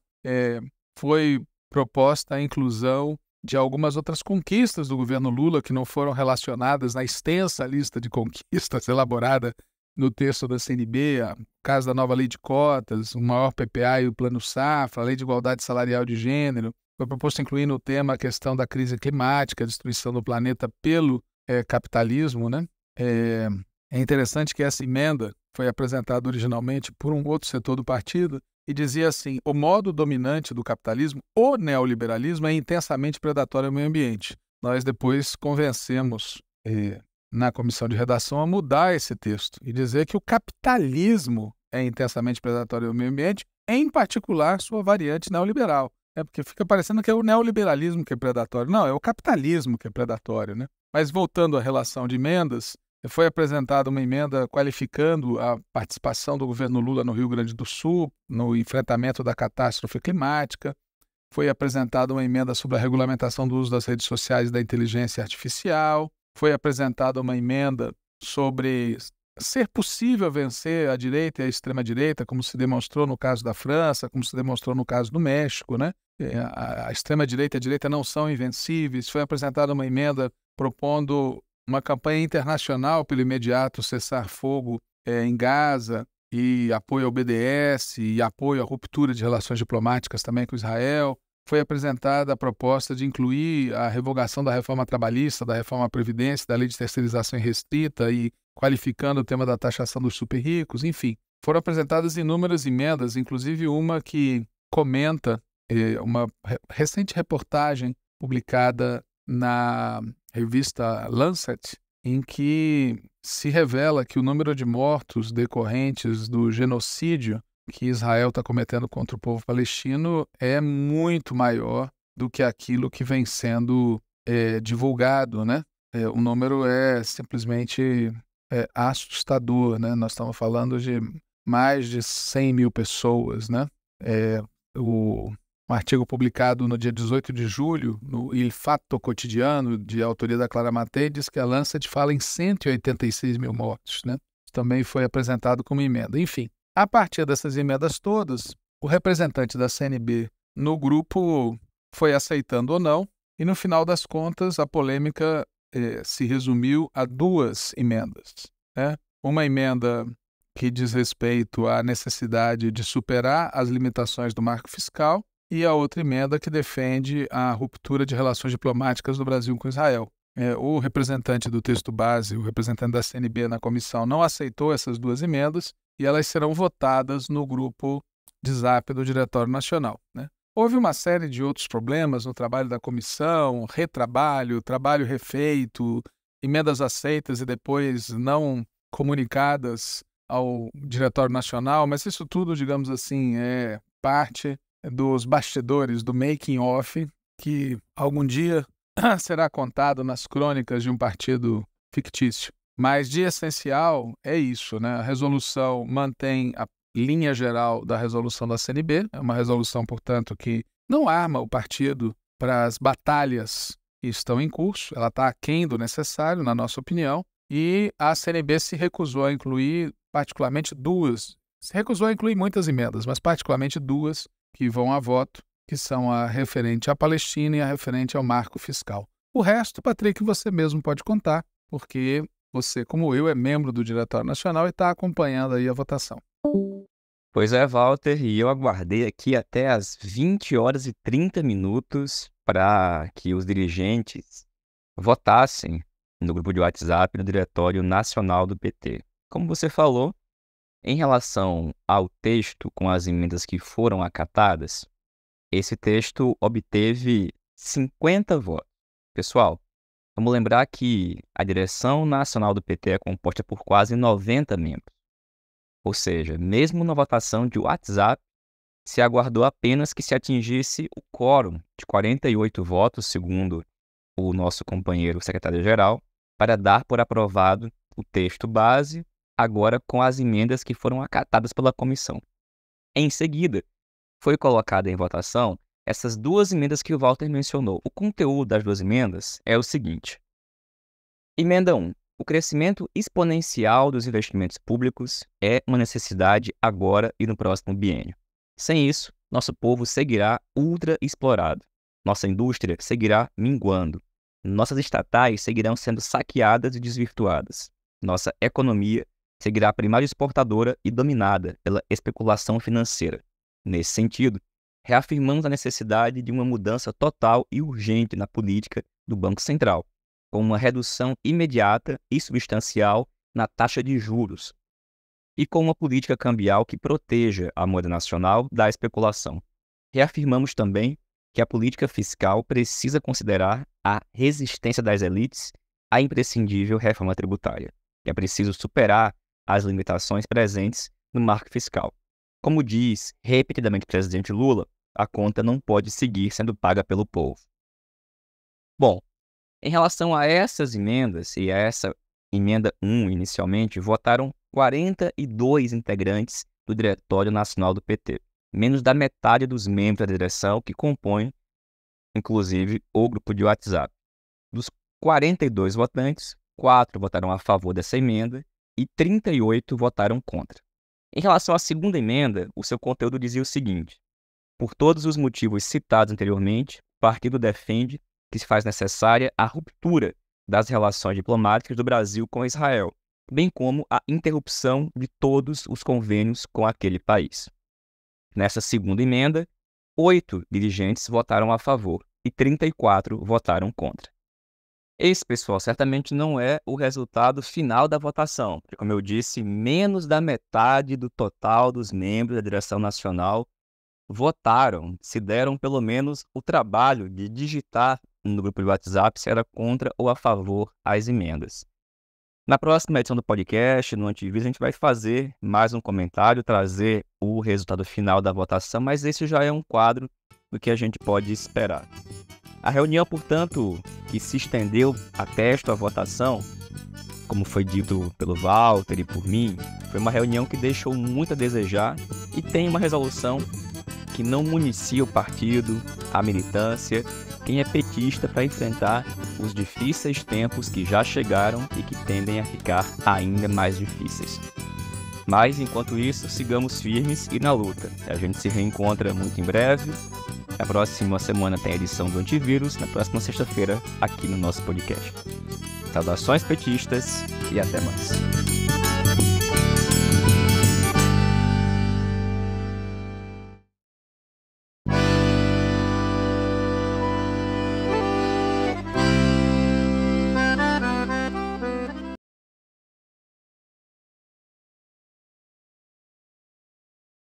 Foi proposta a inclusão de algumas outras conquistas do governo Lula que não foram relacionadas na extensa lista de conquistas elaborada no texto da CNB, o caso da nova lei de cotas, o maior PPA e o plano Safra, a lei de igualdade salarial de gênero. Foi proposto incluir no tema a questão da crise climática, a destruição do planeta pelo capitalismo, né? É interessante que essa emenda foi apresentada originalmente por um outro setor do partido e dizia assim: o modo dominante do capitalismo, o neoliberalismo, é intensamente predatório ao meio ambiente. Nós depois convencemos na comissão de redação a mudar esse texto e dizer que o capitalismo é intensamente predatório ao meio ambiente, em particular sua variante neoliberal. Porque fica parecendo que é o neoliberalismo que é predatório. Não, é o capitalismo que é predatório, né? Mas voltando à relação de emendas, foi apresentada uma emenda qualificando a participação do governo Lula no Rio Grande do Sul no enfrentamento da catástrofe climática. Foi apresentada uma emenda sobre a regulamentação do uso das redes sociais e da inteligência artificial. Foi apresentada uma emenda sobre ser possível vencer a direita e a extrema-direita, como se demonstrou no caso da França, como se demonstrou no caso do México, né? A extrema-direita e a direita não são invencíveis. Foi apresentada uma emenda propondo uma campanha internacional pelo imediato cessar-fogo em Gaza e apoio ao BDS e apoio à ruptura de relações diplomáticas também com Israel. Foi apresentada a proposta de incluir a revogação da reforma trabalhista, da reforma Previdência, da lei de terceirização irrestrita e qualificando o tema da taxação dos super-ricos. Enfim, foram apresentadas inúmeras emendas, inclusive uma que comenta uma recente reportagem publicada na revista Lancet, em que se revela que o número de mortos decorrentes do genocídio que Israel está cometendo contra o povo palestino é muito maior do que aquilo que vem sendo divulgado, né? O número é simplesmente assustador, né? Nós estamos falando de mais de 100 mil pessoas, né? Um artigo publicado no dia 18 de julho, no Il Fatto Quotidiano, de autoria da Clara Mattei, diz que a Lancet fala em 186 mil mortos, né? Também foi apresentado como emenda. Enfim, a partir dessas emendas todas, o representante da CNB no grupo foi aceitando ou não, e no final das contas a polêmica se resumiu a duas emendas, né? Uma emenda que diz respeito à necessidade de superar as limitações do marco fiscal e a outra emenda que defende a ruptura de relações diplomáticas do Brasil com Israel. O representante do texto base, o representante da CNB na comissão, não aceitou essas duas emendas e elas serão votadas no grupo de Zap do Diretório Nacional, né? Houve uma série de outros problemas no trabalho da comissão, retrabalho, trabalho refeito, emendas aceitas e depois não comunicadas ao Diretório Nacional, mas isso tudo, digamos assim, é parte dos bastidores, do making of, que algum dia será contado nas crônicas de um partido fictício. Mas de essencial é isso, né? A resolução mantém a linha geral da resolução da CNB, é uma resolução, portanto, que não arma o partido para as batalhas que estão em curso, ela está aquém do necessário, na nossa opinião, e a CNB se recusou a incluir particularmente duas, se recusou a incluir muitas emendas, mas particularmente duas que vão a voto, que são a referente à Palestina e a referente ao marco fiscal. O resto, Patrick, você mesmo pode contar, porque você, como eu, é membro do Diretório Nacional e está acompanhando aí a votação. Pois é, Walter, e eu aguardei aqui até as 20 horas e 30 minutos para que os dirigentes votassem no grupo de WhatsApp do Diretório Nacional do PT. Como você falou, em relação ao texto com as emendas que foram acatadas, esse texto obteve 50 votos. Pessoal, vamos lembrar que a direção nacional do PT é composta por quase 90 membros. Ou seja, mesmo na votação de WhatsApp, se aguardou apenas que se atingisse o quórum de 48 votos, segundo o nosso companheiro secretário-geral, para dar por aprovado o texto base, agora com as emendas que foram acatadas pela comissão. Em seguida, foi colocada em votação essas duas emendas que o Walter mencionou. O conteúdo das duas emendas é o seguinte. Emenda 1. O crescimento exponencial dos investimentos públicos é uma necessidade agora e no próximo biênio. Sem isso, nosso povo seguirá ultra explorado. Nossa indústria seguirá minguando. Nossas estatais seguirão sendo saqueadas e desvirtuadas. Nossa economia seguirá primária exportadora e dominada pela especulação financeira. Nesse sentido, reafirmamos a necessidade de uma mudança total e urgente na política do Banco Central, com uma redução imediata e substancial na taxa de juros e com uma política cambial que proteja a moeda nacional da especulação. Reafirmamos também que a política fiscal precisa considerar a resistência das elites à imprescindível reforma tributária. É preciso superar as limitações presentes no marco fiscal. Como diz repetidamente o presidente Lula, a conta não pode seguir sendo paga pelo povo. Bom, em relação a essas emendas e a essa emenda 1 inicialmente, votaram 42 integrantes do Diretório Nacional do PT, menos da metade dos membros da direção que compõem, inclusive, o grupo de WhatsApp. Dos 42 votantes, 4 votaram a favor dessa emenda e 38 votaram contra. Em relação à segunda emenda, o seu conteúdo dizia o seguinte: por todos os motivos citados anteriormente, o partido defende que se faz necessária a ruptura das relações diplomáticas do Brasil com Israel, bem como a interrupção de todos os convênios com aquele país. Nessa segunda emenda, 8 dirigentes votaram a favor e 34 votaram contra. Esse, pessoal, certamente não é o resultado final da votação, porque, como eu disse, menos da metade do total dos membros da direção nacional votaram, se deram pelo menos o trabalho de digitar no grupo de WhatsApp se era contra ou a favor às emendas. Na próxima edição do podcast, no Antivírus, a gente vai fazer mais um comentário, trazer o resultado final da votação, mas esse já é um quadro do que a gente pode esperar. A reunião, portanto, que se estendeu até esta votação, como foi dito pelo Walter e por mim, foi uma reunião que deixou muito a desejar e tem uma resolução que não municia o partido, a militância, quem é petista para enfrentar os difíceis tempos que já chegaram e que tendem a ficar ainda mais difíceis. Mas, enquanto isso, sigamos firmes e na luta. A gente se reencontra muito em breve. Na próxima semana tem a edição do Antivírus, na próxima sexta-feira, aqui no nosso podcast. Saudações petistas e até mais.